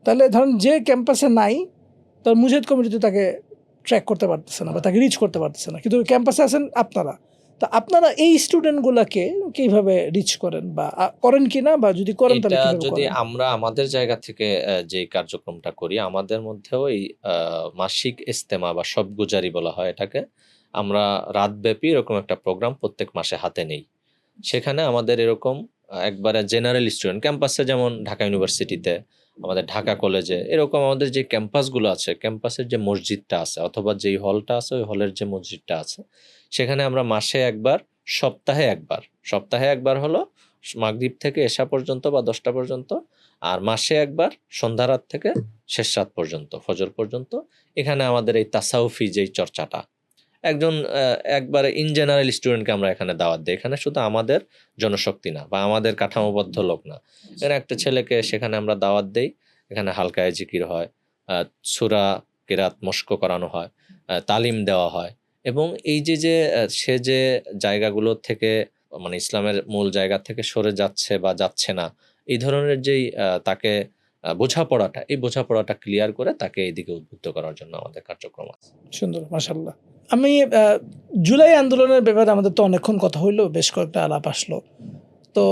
তাহলে ধরেন যে ক্যাম্পাসে নাই, তার মুজাহিদ কমিটিতে তাকে ট্র্যাক করতে পারতেছে না বা তাকে রিচ করতে পারতেছে না, কিন্তু ক্যাম্পাসে আছেন আপনারা। তো আপনারা এই স্টুডেন্টগুলোকে কিভাবে রিচ করেন বা করেন কিনা, বা যদি করেন তাহলে এটা কিভাবে যদি করেন? আমরা আমাদের জায়গা থেকে যে কার্যক্রমটা করি, আমাদের মধ্যেও এই মাসিক ইজতেমা বা সব গুজারি বলা হয় এটাকে, আমরা রাতব্যাপী এরকম একটা প্রোগ্রাম প্রত্যেক মাসে হাতে নেই। সেখানে আমাদের এরকম একবারে জেনারেল স্টুডেন্ট, ক্যাম্পাসে যেমন ঢাকা ইউনিভার্সিটিতে, আমাদের ঢাকা কলেজে, এরকম আমাদের যে ক্যাম্পাসগুলো আছে, ক্যাম্পাসের যে মসজিদটা আছে অথবা যেই হলটা আছে, ওই হলের যে মসজিদটা আছে, সেখানে আমরা মাসে একবার, সপ্তাহে একবার হলো মাগরিব থেকে এশা পর্যন্ত বা 10টা পর্যন্ত, আর মাসে একবার সন্ধ্যা রাত থেকে শেষ রাত পর্যন্ত, ফজর পর্যন্ত, এখানে আমাদের এই তাসাউফি যেই চর্চাটা, একজন একবারে ইন জেনারেল স্টুডেন্টকে আমরা এখানে দাওয়াত দিই। এখানে শুধু আমাদের জনশক্তি না বা আমাদের কাঠামোবদ্ধ লোক না, এখানে একটা ছেলেকে সেখানে আমরা দাওয়াত দেই। এখানে হালকায়ে জিকির হয়, সূরা কিরাত মশক করানো হয়, তালিম দেওয়া হয়, এবং এই যে সে যে জায়গাগুলো থেকে মানে ইসলামের মূল জায়গা থেকে সরে যাচ্ছে বা যাচ্ছে না, এই ধরনের যেই তাকে বোঝাপড়াটা, এই বোঝাপড়াটা ক্লিয়ার করে তাকে এইদিকে উদ্বুদ্ধ করার জন্য আমাদের কার্যক্রম আছে। সুন্দর, মাশাআল্লাহ। আমি জুলাই আন্দোলনের ব্যাপারে আমাদের তো অনেকক্ষণ কথা হইলো, বেশ কয়েকটা আলাপ আসলো। তো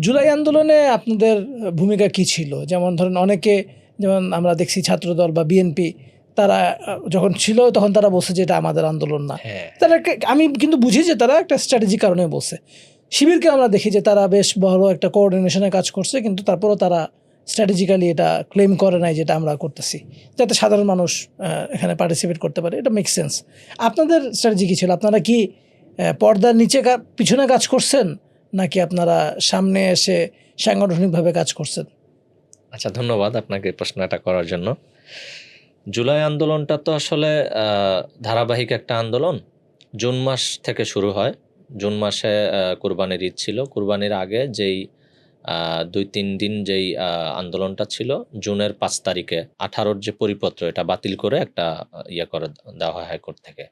জুলাই আন্দোলনে আপনাদের ভূমিকা কি ছিল? যেমন ধরেন অনেকে যেমন আমরা দেখছি ছাত্রদল বা বিএনপি তারা যখন ছিল তখন তারা বলছে যে এটা আমাদের আন্দোলন না। তারা আমি কিন্তু বুঝি যে তারা একটা স্ট্র্যাটেজি কারণে বলছে। শিবিরকে আমরা দেখি যে তারা বেশ বড় একটা কোঅর্ডিনেশনে কাজ করছে, কিন্তু তারপরও তারা স্ট্র্যাটেজিক্যালি এটা ক্লেম করে নাই যেটা আমরা করতেছি, যাতে সাধারণ মানুষ এখানে পার্টিসিপেট করতে পারে। এটা মেক সেন্স। আপনাদের স্ট্র্যাটেজি কী ছিল? আপনারা কি পর্দার নিচে পিছনে কাজ করছেন, নাকি আপনারা সামনে এসে সাংগঠনিকভাবে কাজ করছেন? আচ্ছা, ধন্যবাদ আপনাকে প্রশ্নটা করার জন্য। জুলাই আন্দোলনটা তো আসলে ধারাবাহিক একটা আন্দোলন। জুন মাস থেকে শুরু হয়। জুন মাসে কুরবানির ঈদ ছিল। কুরবানির আগে যেই ২-৩ দিন যেই আন্দোলনটা ছিল, জুনের ৫ তারিখে ১৮র যে পরিপত্র, এটা বাতিল করে একটা করে দেওয়া হয় হাইকোর্ট থেকে।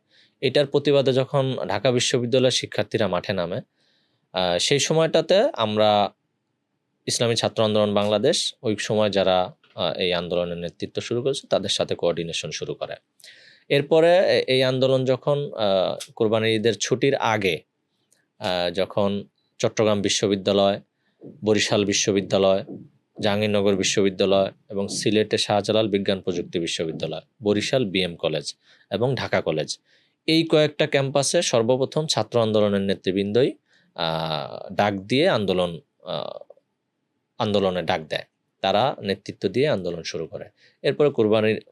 এটার প্রতিবাদে যখন ঢাকা বিশ্ববিদ্যালয়ের শিক্ষার্থীরা মাঠে নামে, সেই সময়টাতে আমরা ইসলামী ছাত্র আন্দোলন বাংলাদেশ ওই সময় যারা এই আন্দোলনের নেতৃত্ব শুরু করেছে তাদের সাথে কোঅর্ডিনেশন শুরু করে। এরপরে এই আন্দোলন যখন কোরবানির ঈদের ছুটির আগে যখন চট্টগ্রাম বিশ্ববিদ্যালয়, বরিশাল বিশ্ববিদ্যালয়, জাহাঙ্গীরনগর বিশ্ববিদ্যালয় এবং সিলেটে শাহজালাল বিজ্ঞান প্রযুক্তি বিশ্ববিদ্যালয়, বরিশাল বিএম কলেজ এবং ঢাকা কলেজ, এই কয়েকটা ক্যাম্পাসে সর্বপ্রথম ছাত্র আন্দোলনের নেতৃবৃন্দই ডাক দিয়ে আন্দোলনে ডাক দেয়। তারা নেতৃত্ব দিয়ে আন্দোলন শুরু করে। এরপরে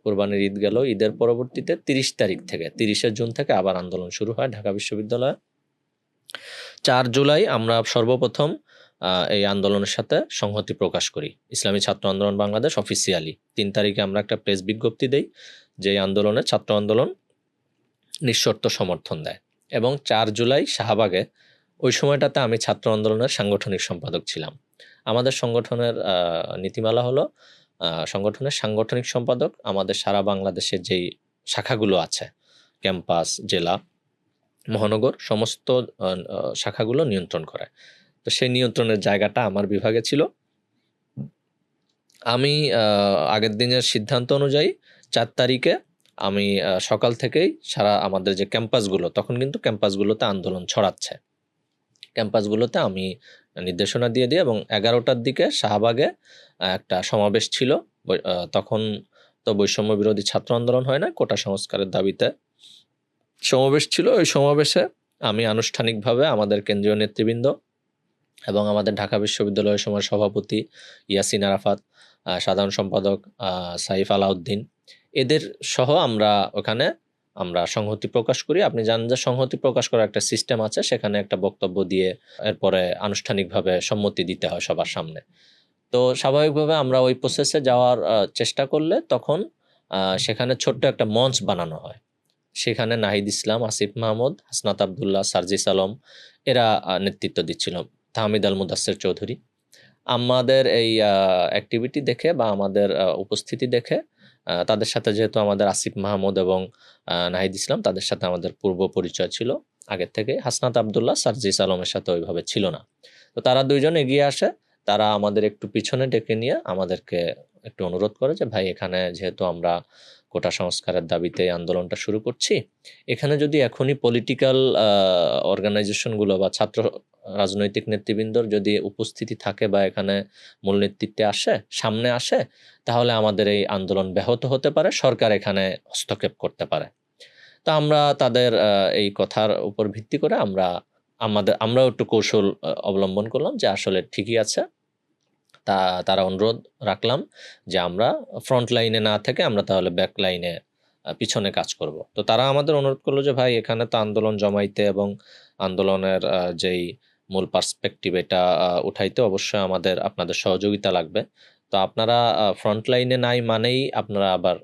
কোরবানির ঈদ গেল। ঈদের পরবর্তীতে ৩০ জুন থেকে আবার আন্দোলন শুরু হয় ঢাকা বিশ্ববিদ্যালয়ে। ৪ জুলাই আমরা সর্বপ্রথম এই আন্দোলনের সাথে সংহতি প্রকাশ করি। ইসলামী ছাত্র আন্দোলন বাংলাদেশ অফিসিয়ালি ৩ তারিখে আমরা একটা প্রেস বিজ্ঞপ্তি দেই যে এই আন্দোলনে ছাত্র আন্দোলন নিঃশর্ত সমর্থন দেয়। এবং ৪ জুলাই শাহবাগে, ওই সময়টাতে আমি ছাত্র আন্দোলনের সাংগঠনিক সম্পাদক ছিলাম। আমাদের সংগঠনের নীতিমালা হলো সংগঠনের সাংগঠনিক সম্পাদক আমাদের সারা বাংলাদেশের যেই শাখাগুলো আছে, ক্যাম্পাস, জেলা, মহানগর, সমস্ত শাখাগুলো নিয়ন্ত্রণ করে। তো সেই নিয়ন্ত্রণের জায়গাটা আমার বিভাগে ছিল। আমি আগের দিনের সিদ্ধান্ত অনুযায়ী ৪ তারিখে আমি সকাল থেকেই সারা আমাদের যে ক্যাম্পাসগুলো, তখন কিন্তু ক্যাম্পাসগুলোতে আন্দোলন ছড়াচ্ছে, ক্যাম্পাসগুলোতে আমি নির্দেশনা দিয়ে দিই এবং ১১টার দিকে শাহবাগে একটা সমাবেশ ছিল। তখন তো বৈষম্য বিরোধী ছাত্র আন্দোলন হয় না, কোটা সংস্কারের দাবিতে সমাবেশ ছিল। ওই সমাবেশে আমি আনুষ্ঠানিকভাবে আমাদের কেন্দ্রীয় নেতৃবৃন্দ এবং আমাদের ঢাকা বিশ্ববিদ্যালয়ের সময় সভাপতি ইয়াসিন আরাফাত, সাধারণ সম্পাদক সাইফ আলাউদ্দিন, এদের সহ ওখানে আমরা সংহতি প্রকাশ করি। আপনি জানেন যে সংহতি প্রকাশ করার একটা সিস্টেম আছে, সেখানে একটা বক্তব্য দিয়ে এরপরে আনুষ্ঠানিকভাবে সম্মতি দিতে হয় সবার সামনে। তো স্বাভাবিকভাবে আমরা ওই প্রসেসে যাওয়ার চেষ্টা করলে তখন সেখানে ছোট্ট একটা মঞ্চ বানানো হয়। সেখানে নাহিদ ইসলাম, আসিফ মাহমুদ, হাসনাত আবদুল্লাহ, সার্জিস আলম এরা নেতৃত্ব দিচ্ছিল, তাহমিদ আল মুদাসের চৌধুরী। আমাদের এই অ্যাক্টিভিটি দেখে বা আমাদের উপস্থিতি দেখে তাদের সাথে, যেহেতু আমাদের আসিফ মাহমুদ এবং নাহিদ ইসলাম, তাদের সাথে আমাদের পূর্ব পরিচয় ছিল আগের থেকে। হাসনাত আবদুল্লাহ, সার্জিস আলমের সাথে ওইভাবে ছিল না। তো তারা দুইজন এগিয়ে আসে। তারা আমাদের একটু পিছনে ডেকে নিয়ে আমাদেরকে একটু অনুরোধ করে যে, ভাই, এখানে যেহেতু আমরা কোটা সংস্কারের দাবিতে আন্দোলনটা শুরু করছি, এখানে যদি এখনই পলিটিক্যাল অর্গানাইজেশনগুলো বা ছাত্র রাজনৈতিক নেতৃবৃন্দর যদি উপস্থিতি থাকে বা এখানে মূল নেতৃত্বে সামনে আসে, তাহলে আমাদের এই আন্দোলন ব্যাহত হতে পারে, সরকার এখানে হস্তক্ষেপ করতে পারে। তো আমরা তাদের এই কথার উপর ভিত্তি করে আমরাও একটু কৌশল অবলম্বন করলাম যে আসলে ঠিকই আছে। তারা অনুরোধ রাখলাম যে আমরা ফ্রন্ট লাইনে না থেকে আমরা তাহলে ব্যাক লাইনে পিছনে কাজ করব। তো তারা আমাদের অনুরোধ করলো যে, ভাই, এখানে তো আন্দোলন জমাইতে এবং আন্দোলনের যেই মূল পার্সপেক্টিভ এটা উঠাইতে অবশ্যই আপনাদের সহযোগিতা লাগবে। তো আপনারা ফ্রন্ট লাইনে নাই মানেই আপনারা আবার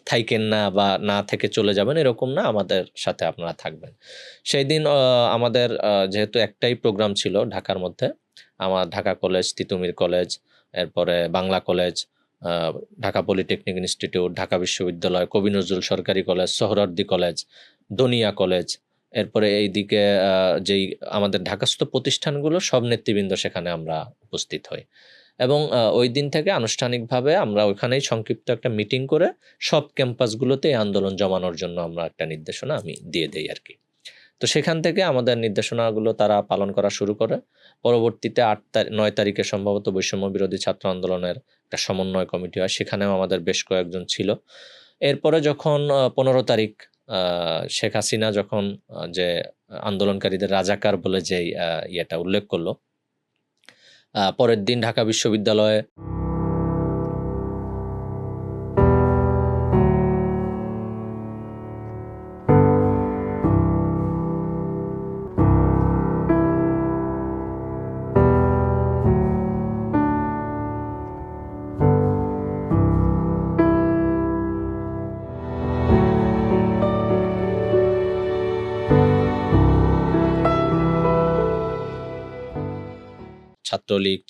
থাইকেন না বা না থেকে চলে যাবেন, এরকম না, আমাদের সাথে আপনারা থাকবেন। সেই দিন আমাদের যেহেতু একটাই প্রোগ্রাম ছিল ঢাকার মধ্যে, আমার ঢাকা কলেজ, তিতুমির কলেজ, এরপরে Bangla college, Dhaka polytechnic institute, Dhaka বিশ্ববিদ্যালয়, কবি নজরুল সরকারি কলেজ, সোহরাওয়ার্দী কলেজ, দনিয়া কলেজ, এরপরে এইদিকে যেই আমাদের ঢাকাস্থ প্রতিষ্ঠানগুলো, সব নেতৃবৃন্দ সেখানে আমরা উপস্থিত হই এবং ওই দিন থেকে আনুষ্ঠানিকভাবে আমরা ওইখানেই সংক্ষিপ্ত একটা মিটিং করে সব ক্যাম্পাসগুলোতে এই আন্দোলন জমানোর জন্য আমরা একটা নির্দেশনা আমি দিয়ে দেই আর কি। তো তো সেখান থেকে আমাদের নির্দেশনাগুলো তারা পালন করা শুরু করে। পরবর্তীতে 9 তারিখে সম্ভবত বৈষম্য বিরোধী ছাত্র আন্দোলনের একটা সমন্বয় কমিটি হয়, সেখানেও আমাদের বেশ কয়েকজন ছিল। এরপরে যখন 15 তারিখ শেখ হাসিনা যখন যে আন্দোলনকারীদের রাজাকার বলে যেই ইয়েটা উল্লেখ করলো, পরের দিন ঢাকা বিশ্ববিদ্যালয়ে ছাত্রলীগ,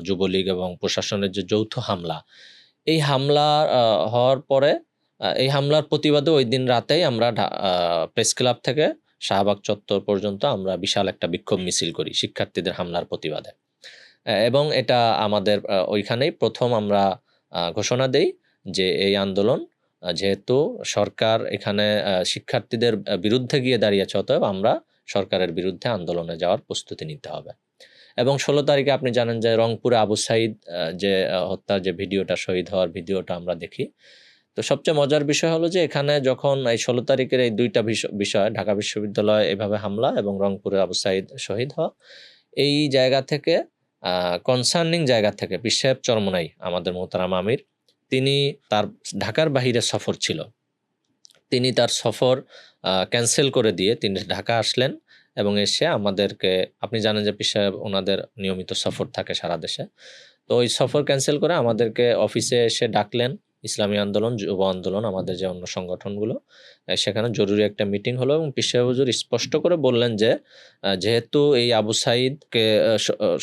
যুবলীগ এবং প্রশাসনের যে যৌথ হামলা, এই হামলা হওয়ার পরে এই হামলার প্রতিবাদে ওই দিন রাতেই আমরা প্রেস ক্লাব থেকে শাহবাগ চত্বর পর্যন্ত আমরা বিশাল একটা বিক্ষোভ মিছিল করি শিক্ষার্থীদের হামলার প্রতিবাদে। এবং এটা আমাদের ওইখানেই প্রথম আমরা ঘোষণা দেই যে এই আন্দোলন যেহেতু সরকার এখানে শিক্ষার্থীদের বিরুদ্ধে গিয়ে দাঁড়িয়েছে, অতএব আমরা সরকারের বিরুদ্ধে আন্দোলনে যাওয়ার প্রস্তুতি নিতে হবে। এবং 16 তারিখে আপনি জানেন যে রংপুরে আবু সাঈদ যে হত্যার যে ভিডিওটা, শহীদ হওয়ার ভিডিওটা আমরা দেখি। তো সবচেয়ে মজার বিষয় হলো যে এখানে যখন এই 16 তারিখের এই দুইটা বিষয়, ঢাকা বিশ্ববিদ্যালয়ে এভাবে হামলা এবং রংপুরে আবু সাঈদ শহীদ হওয়া, এই জায়গা থেকে কনসার্নিং জায়গা থেকে পীর সাহেব চরমোনাই আমাদের মোহতারাম আমির, তিনি তার ঢাকার বাহিরে সফর ছিল, তিনি তার সফর ক্যান্সেল করে দিয়ে তিনি ঢাকা আসলেন এবং এসে আমাদেরকে, আপনি জানেন যে পীর সাহেব ওনাদের নিয়মিত সফর থাকে সারা দেশে, তো ওই সফর ক্যান্সেল করে আমাদেরকে অফিসে এসে ডাকলেন। ইসলামী আন্দোলন, যুব আন্দোলন, আমাদের যে অন্য সংগঠনগুলো, সেখানে জরুরি একটা মিটিং হলো এবং পীর সাহেব হুজুর স্পষ্ট করে বললেন যে যেহেতু এই আবু সাঈদকে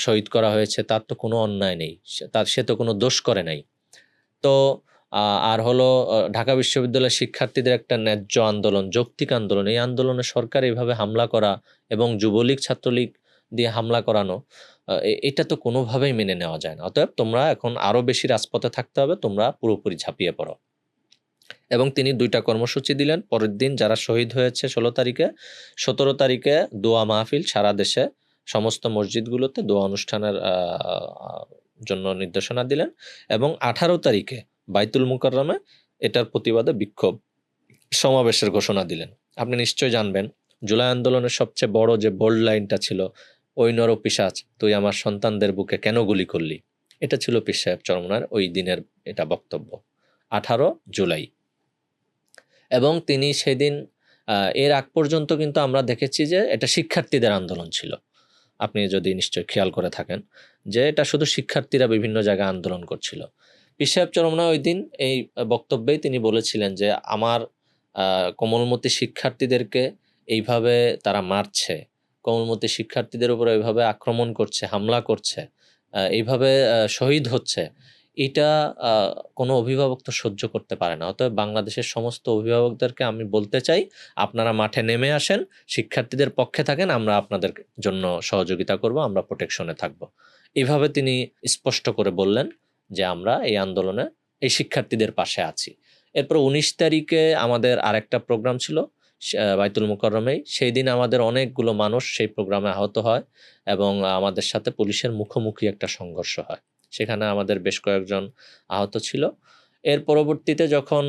শহীদ করা হয়েছে, তার তো কোনো অন্যায় নেই, সে তো কোনো দোষ করে নাই। তো আর হলো ঢাকা বিশ্ববিদ্যালয়ের শিক্ষার্থীদের একটা ন্যায্য আন্দোলন, যৌক্তিক আন্দোলন, এই আন্দোলনে সরকার এইভাবে হামলা করা এবং যুবলীগ ছাত্রলীগ দিয়ে হামলা করানো, এটা তো কোনোভাবেই মেনে নেওয়া যায় না। অতএব তোমরা এখন আরো বেশি রাজপথে থাকতে হবে, তোমরা পুরোপুরি ঝাঁপিয়ে পড়ো। এবং তিনি 2টা কর্মসূচি দিলেন পরের দিন, যারা শহীদ হয়েছে 16 তারিখে, 17 তারিখে দোয়া মাহফিল সারা দেশে সমস্ত মসজিদগুলোতে দোয়া অনুষ্ঠানের জন্য নির্দেশনা দিলেন এবং 18 তারিখে বাইতুল মুকাররমে এটার প্রতিবাদে বিক্ষোভ সমাবেশের ঘোষণা দিলেন। আপনি নিশ্চয় জানবেন জুলাই আন্দোলনের সবচেয়ে বড় যে বোল্ড লাইনটা ছিল, ওই নরপিশাচ তুই আমার সন্তানদের বুকে কেন গুলি করলি, এটা ছিল পীর সাহেব চরমোনাইর ওই দিনের এটা বক্তব্য, 18 জুলাই। এবং তিনি সেদিন এর আগ পর্যন্ত কিন্তু আমরা দেখেছি যে এটা শিক্ষার্থীদের আন্দোলন ছিল। আপনি যদি নিশ্চয় খেয়াল করে থাকেন যে এটা শুধু শিক্ষার্থীরা বিভিন্ন জায়গায় আন্দোলন করছিল। পীর সাহেব চরমোনাই ওই দিন এই বক্তব্যেই তিনি বলেছিলেন যে আমার কোমলমতি শিক্ষার্থীদেরকে এইভাবে তারা মারছে, কোমলমতি শিক্ষার্থীদের উপর এইভাবে আক্রমণ করছে, হামলা করছে, এইভাবে শহীদ হচ্ছে, এটা কোনো অভিভাবক তো সহ্য করতে পারে না। অতএব বাংলাদেশের সমস্ত অভিভাবকদেরকে আমি বলতে চাই, আপনারা মাঠে নেমে আসেন, শিক্ষার্থীদের পক্ষে থাকেন, আমরা আপনাদের জন্য সহযোগিতা করব, আমরা প্রোটেকশনে থাকব। এইভাবে তিনি স্পষ্ট করে বললেন যে আমরা এই আন্দোলনে এই শিক্ষার্থীদের পাশে আছি। এরপর 19 তারিখে আমাদের আরেকটা প্রোগ্রাম ছিল বাইতুল মুকাররমেই। সেই দিন আমাদের অনেকগুলো মানুষ সেই প্রোগ্রামে আহত হয় এবং আমাদের সাথে পুলিশের মুখোমুখি একটা সংঘর্ষ হয়, সেখানে আমাদের বেশ কয়েকজন আহত ছিল। এর পরবর্তীতে যখন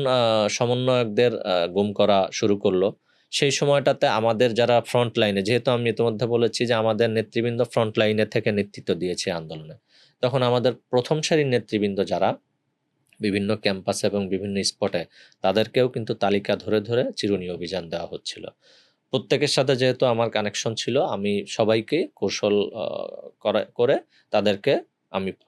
সমন্বয়কদের গুম করা শুরু করলো, সেই সময়টাতে আমাদের যারা ফ্রন্ট লাইনে, যেহেতু আমি ইতিমধ্যে বলেছি যে আমাদের নেতৃবৃন্দ ফ্রন্ট লাইনে থেকে নেতৃত্ব দিয়েছে আন্দোলনে, তখন আমাদের প্রথম সারির নেতৃবৃন্দ যারা বিভিন্ন ক্যাম্পাসে এবং বিভিন্ন স্পটে, তাদেরকেও কিন্তু তালিকা ধরে ধরে চিরুনি অভিযান দেওয়া হচ্ছিল। প্রত্যেকের সাথে যেহেতু আমার কানেকশন ছিল, আমি সবাইকে কৌশল করে তাদেরকে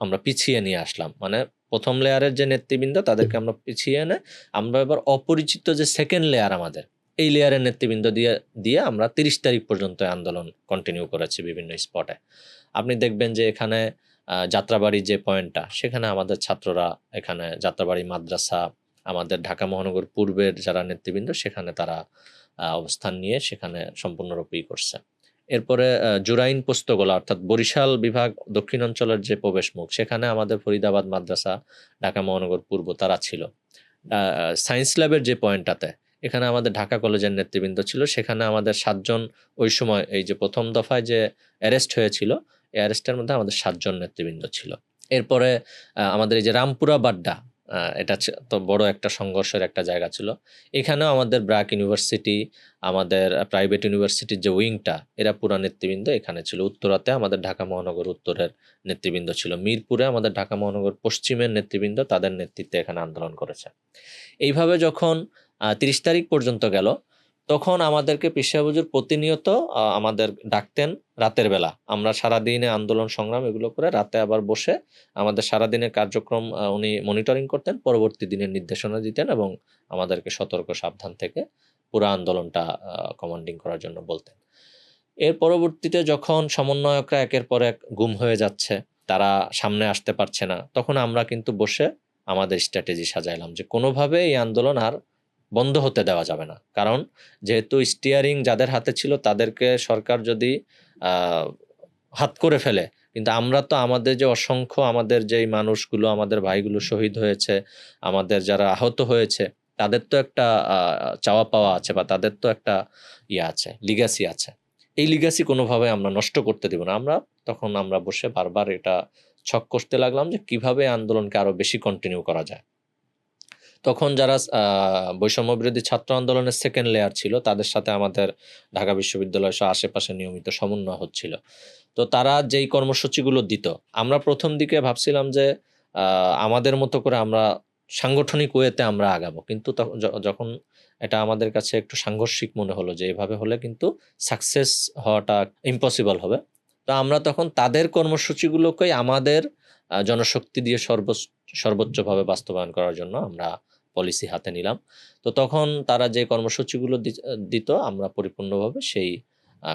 আমরা পিছিয়ে নিয়ে আসলাম। মানে প্রথম লেয়ারের যে নেতৃবৃন্দ তাদেরকে আমরা পিছিয়ে এনে আমরা এবার অপরিচিত যে সেকেন্ড লেয়ার আমাদের, এই লেয়ারের নেতৃবৃন্দ দিয়ে আমরা 30 তারিখ পর্যন্ত আন্দোলন কন্টিনিউ করেছি বিভিন্ন স্পটে। আপনি দেখবেন যে এখানে যাত্রাবাড়ি যে পয়েন্টটা, সেখানে আমাদের ছাত্ররা, এখানে যাত্রাবাড়ি মাদ্রাসা, আমাদের ঢাকা মহানগর পূর্বের যারা নেতৃবৃন্দ, সেখানে তারা অবস্থান নিয়ে সেখানে সম্পূর্ণরূপেই করছে। এরপরে জুরাইন পোস্তগোলা অর্থাৎ বরিশাল বিভাগ দক্ষিণ অঞ্চলের যে প্রবেশ মুখ, সেখানে আমাদের ফরিদাবাদ মাদ্রাসা, ঢাকা মহানগর পূর্ব তারা ছিল। সায়েন্স ল্যাবের যে পয়েন্টটাতে, এখানে আমাদের ঢাকা কলেজের নেতৃবৃন্দ ছিল, সেখানে আমাদের 7 জন ওই সময় এই যে প্রথম দফায় যে অ্যারেস্ট হয়েছিল এই অ্যারেস্টের মধ্যে আমাদের 7 জন নেতৃবৃন্দ ছিল। এরপরে আমাদের এই যে রামপুরা বাড্ডা, এটা তো বড় একটা সংঘর্ষের একটা জায়গা ছিল। এখানেও আমাদের ব্র্যাক ইউনিভার্সিটি, আমাদের প্রাইভেট ইউনিভার্সিটির যে উইংটা, এরা পুরা নেতৃবৃন্দ এখানে ছিল। উত্তরাতে আমাদের ঢাকা মহানগর উত্তরের নেতৃবৃন্দ ছিল। মিরপুরে আমাদের ঢাকা মহানগর পশ্চিমের নেতৃবৃন্দ তাদের নেতৃত্বে এখানে আন্দোলন করেছে। এইভাবে যখন 30 তারিখ পর্যন্ত গেল, তখন আমাদেরকে পীর সাহেব হুজুর প্রতিনিয়ত আমাদের ডাকতেন রাতের বেলা। আমরা সারাদিনে আন্দোলন সংগ্রাম এগুলো করে রাতে আবার বসে আমাদের সারাদিনের কার্যক্রম উনি মনিটরিং করতেন, পরবর্তী দিনের নির্দেশনা দিতেন এবং আমাদেরকে সতর্ক সাবধান থেকে পুরো আন্দোলনটা কমান্ডিং করার জন্য বলতেন। এর পরবর্তীতে যখন সমন্বয়করা একের পর এক গুম হয়ে যাচ্ছে, তারা সামনে আসতে পারছে না, তখন আমরা কিন্তু বসে আমাদের স্ট্র্যাটেজি সাজাইলাম যে কোনোভাবে এই আন্দোলন আর বন্ধ হতে দেওয়া যাবে না। কারণ যেহেতু স্টিয়ারিং যাদের হাতে ছিল তাদেরকে সরকার যদি হাত করে ফেলে, কিন্তু আমরা তো আমাদের যে অসংখ্য আমাদের যেই মানুষগুলো, আমাদের ভাইগুলো শহীদ হয়েছে, আমাদের যারা আহত হয়েছে, তাদের তো একটা চাওয়া পাওয়া আছে বা তাদের তো একটা আছে, লিগ্যাসি আছে। এই লিগ্যাসি কোনোভাবে আমরা নষ্ট করতে দেব না। তখন আমরা বসে বারবার এটা ছক কষতে লাগলাম যে কিভাবে আন্দোলনকে আরো বেশি কন্টিনিউ করা যায়। তখন যারা বৈষম্য বিরোধী ছাত্র আন্দোলনের সেকেন্ড লেয়ার ছিল, তাদের সাথে আমাদের ঢাকা বিশ্ববিদ্যালয় সহ আশেপাশে নিয়মিত সমন্বয় হচ্ছিল। তো তারা যেই কর্মসূচিগুলো দিত, আমরা প্রথম দিকে ভাবছিলাম যে আমাদের মতো করে আমরা সাংগঠনিক ওয়েতে আমরা আগাবো, কিন্তু যখন এটা আমাদের কাছে একটু সাংঘর্ষিক মনে হলো যে এভাবে হলে কিন্তু সাকসেস হওয়াটা ইম্পসিবল হবে, তো আমরা তখন তাদের কর্মসূচিগুলোকেই আমাদের জনশক্তি দিয়ে সর্বোচ্চভাবে বাস্তবায়ন করার জন্য আমরা পলিসি হাতে নিলাম। তো তখন তারা যে কর্মসূচিগুলো দিত, আমরা পরিপূর্ণভাবে সেই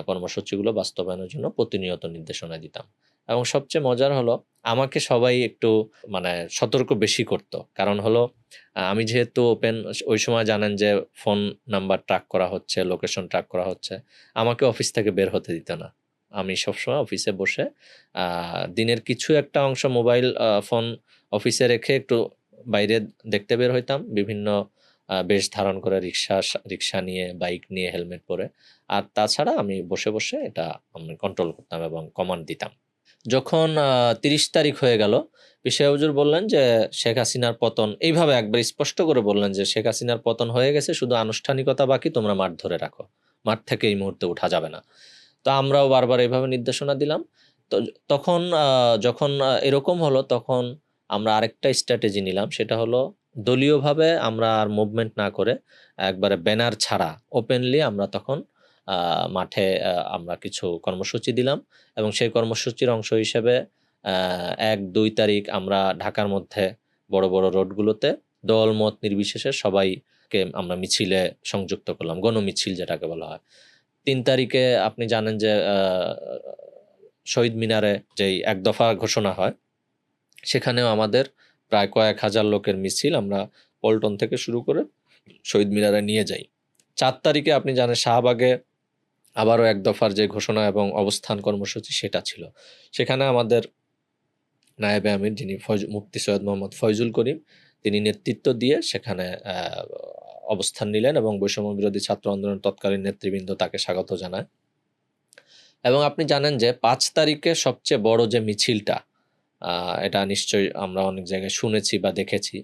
কর্মসূচিগুলো বাস্তবায়নের জন্য প্রতিনিয়ত নির্দেশনা দিতাম। এবং সবচেয়ে মজার হলো, আমাকে সবাই একটু মানে সতর্ক বেশি করত। কারণ হলো আমি যেহেতু ওপেন, ওই সময় জানেন যে ফোন নাম্বার ট্র্যাক করা হচ্ছে, লোকেশন ট্র্যাক করা হচ্ছে, আমাকে অফিস থেকে বের হতে দিত না। আমি সবসময় অফিসে বসে দিনের কিছু একটা অংশ মোবাইল ফোন অফিসে রেখে একটু বাইরে দেখতে বের হইতাম, বিভিন্ন বেশ ধারণ করে, রিক্সা নিয়ে, বাইক নিয়ে, হেলমেট পরে। আর তাছাড়া আমি বসে বসে এটা আমি কন্ট্রোল করতাম এবং কমান্ড দিতাম। যখন 30 তারিখ হয়ে গেল, পীর সাহেব হুজুর বললেন যে শেখ হাসিনার পতন, এইভাবে একবার স্পষ্ট করে বললেন যে শেখ হাসিনার পতন হয়ে গেছে, শুধু আনুষ্ঠানিকতা বাকি, তোমরা মাঠ ধরে রাখো, মাঠ থেকে এই মুহূর্তে উঠা যাবে না। তো আমরাও বারবার এইভাবে নির্দেশনা দিলাম। তো তখন যখন এরকম হলো, তখন আমরা আরেকটা স্ট্র্যাটেজি নিলাম, সেটা হলো দলীয়ভাবে আমরা আর মুভমেন্ট না করে একবারে ব্যানার ছাড়া ওপেনলি আমরা তখন মাঠে আমরা কিছু কর্মসূচি দিলাম এবং সেই কর্মসূচির অংশ হিসেবে 1-2 তারিখ আমরা ঢাকার মধ্যে বড় বড় রোডগুলোতে দলমত নির্বিশেষে সবাইকে আমরা মিছিলে সংযুক্ত করলাম, গণমিছিল যেটাকে বলা হয়। 3 তারিখে আপনি জানেন যে শহীদ মিনারে যেই এক দফা ঘোষণা হয়, সেখানেও আমাদের প্রায় কয়েক হাজার লোকের মিছিল আমরা পল্টন থেকে শুরু করে শহীদ মিনারে নিয়ে যাই। 4 তারিখে আপনি জানেন শাহবাগে আবারও এক দফার যে ঘোষণা এবং অবস্থান কর্মসূচি সেটা ছিল। সেখানে আমাদের নায়েবে আমির, যিনি মুফতি সৈয়দ মোহাম্মদ ফয়জুল করিম, তিনি নেতৃত্ব দিয়ে সেখানে অবস্থান নিলেন এবং বৈষম্য বিরোধী ছাত্র আন্দোলনের তৎকালীন নেতৃবৃন্দ তাকে স্বাগত জানায়। এবং আপনি জানেন যে 5 তারিখে সবচেয়ে বড় যে মিছিলটা, এটা নিশ্চয়ই আমরা অনেক জায়গায় শুনেছি বা দেখেছি,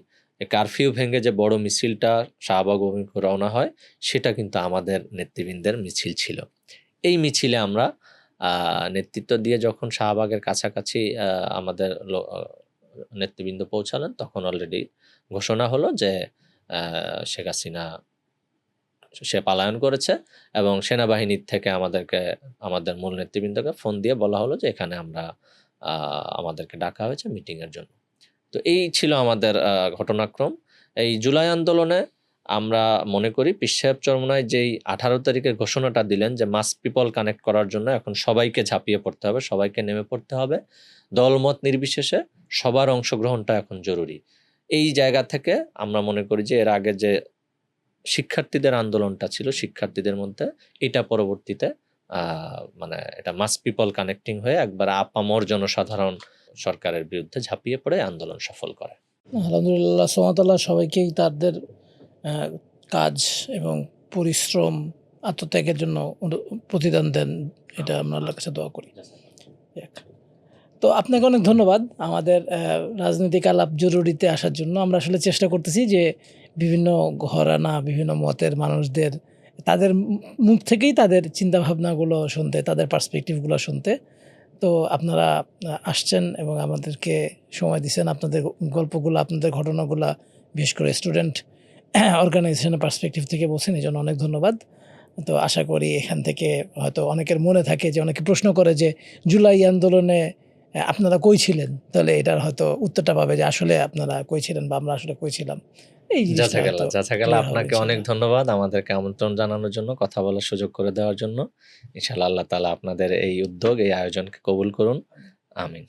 কারফিউ ভেঙে যে বড় মিছিলটা শাহবাগ অভিমুখে রওনা হয়, সেটা কিন্তু আমাদের নেতৃবৃন্দের মিছিল ছিল। এই মিছিলে আমরা নেতৃত্ব দিয়ে যখন শাহবাগের কাছাকাছি আমাদের নেতৃবৃন্দ পৌঁছালেন, তখন অলরেডি ঘোষণা হলো যে শেখ হাসিনা সে পলায়ন করেছে এবং সেনাবাহিনীর থেকে আমাদের মূল নেতৃবৃন্দকে ফোন দিয়ে বলা হলো যে এখানে আমাদেরকে ডাকা হয়েছে মিটিংয়ের জন্য। তো এই ছিল আমাদের ঘটনাক্রম। এই জুলাই আন্দোলনে আমরা মনে করি পীর সাহেব চরমোনাই যেই 18 তারিখের ঘোষণাটা দিলেন যে মাস পিপল কানেক্ট করার জন্য এখন সবাইকে ঝাঁপিয়ে পড়তে হবে, সবাইকে নেমে পড়তে হবে, দলমত নির্বিশেষে সবার অংশগ্রহণটা এখন জরুরি। এই জায়গা থেকে আমরা মনে করি যে এর আগে যে শিক্ষার্থীদের আন্দোলনটা ছিল, শিক্ষার্থীদের মধ্যে এটা পরবর্তীতে মানে এটা মাস পিপল কানেক্টিং হয়ে একবার আপামর জনসাধারণ সরকারের বিরুদ্ধে ঝাঁপিয়ে পড়ে আন্দোলন সফল করে। আলহামদুলিল্লাহ, সুবহানাল্লাহ, সবাইকেই তাদের কাজ এবং পরিশ্রম, আত্মত্যাগের জন্য প্রতিদান দেন, এটা আমরা আল্লাহর কাছে দোয়া করি। যাক। তো আপনাকে অনেক ধন্যবাদ আমাদের রাজনৈতিক আলাপ জরুরিতে আসার জন্য। আমরা আসলে চেষ্টা করতেছি যে বিভিন্ন ঘরানা, বিভিন্ন মতের মানুষদের তাদের মুখ থেকেই তাদের চিন্তাভাবনাগুলো শুনতে, তাদের পার্সপেক্টিভগুলো শুনতে। তো আপনারা আসছেন এবং আমাদেরকে সময় দিচ্ছেন। আপনাদের গল্পগুলো, আপনাদের ঘটনাগুলা বিশেষ করে স্টুডেন্ট অর্গানাইজেশনের পার্সপেক্টিভ থেকে বলছেন, এজন্য অনেক ধন্যবাদ। তো আশা করি এখান থেকে হয়তো অনেকের মনে থাকে যে অনেকে প্রশ্ন করে যে জুলাই আন্দোলনে আপনারা কই ছিলেন? তাহলে এটার হয়তো উত্তরটা পাবে যে আসলে আপনারা কই ছিলেন বা আমরা আসলে কই ছিলাম। এই জিনিসটা জাযাকাল্লাহ, হয়তো জাযাকাল্লাহ। ক্লিয়ার হবে আপনাকে অনেক ইনশাআল্লাহ। ধন্যবাদ আমাদেরকে আমন্ত্রণ জানানোর জন্য, কথা বলার সুযোগ করে দেওয়ার জন্য। ইনশাআল্লাহ আল্লাহ তাআলা আপনাদের এই উদ্যোগ, এই আয়োজনকে কবুল করুন। আমিন।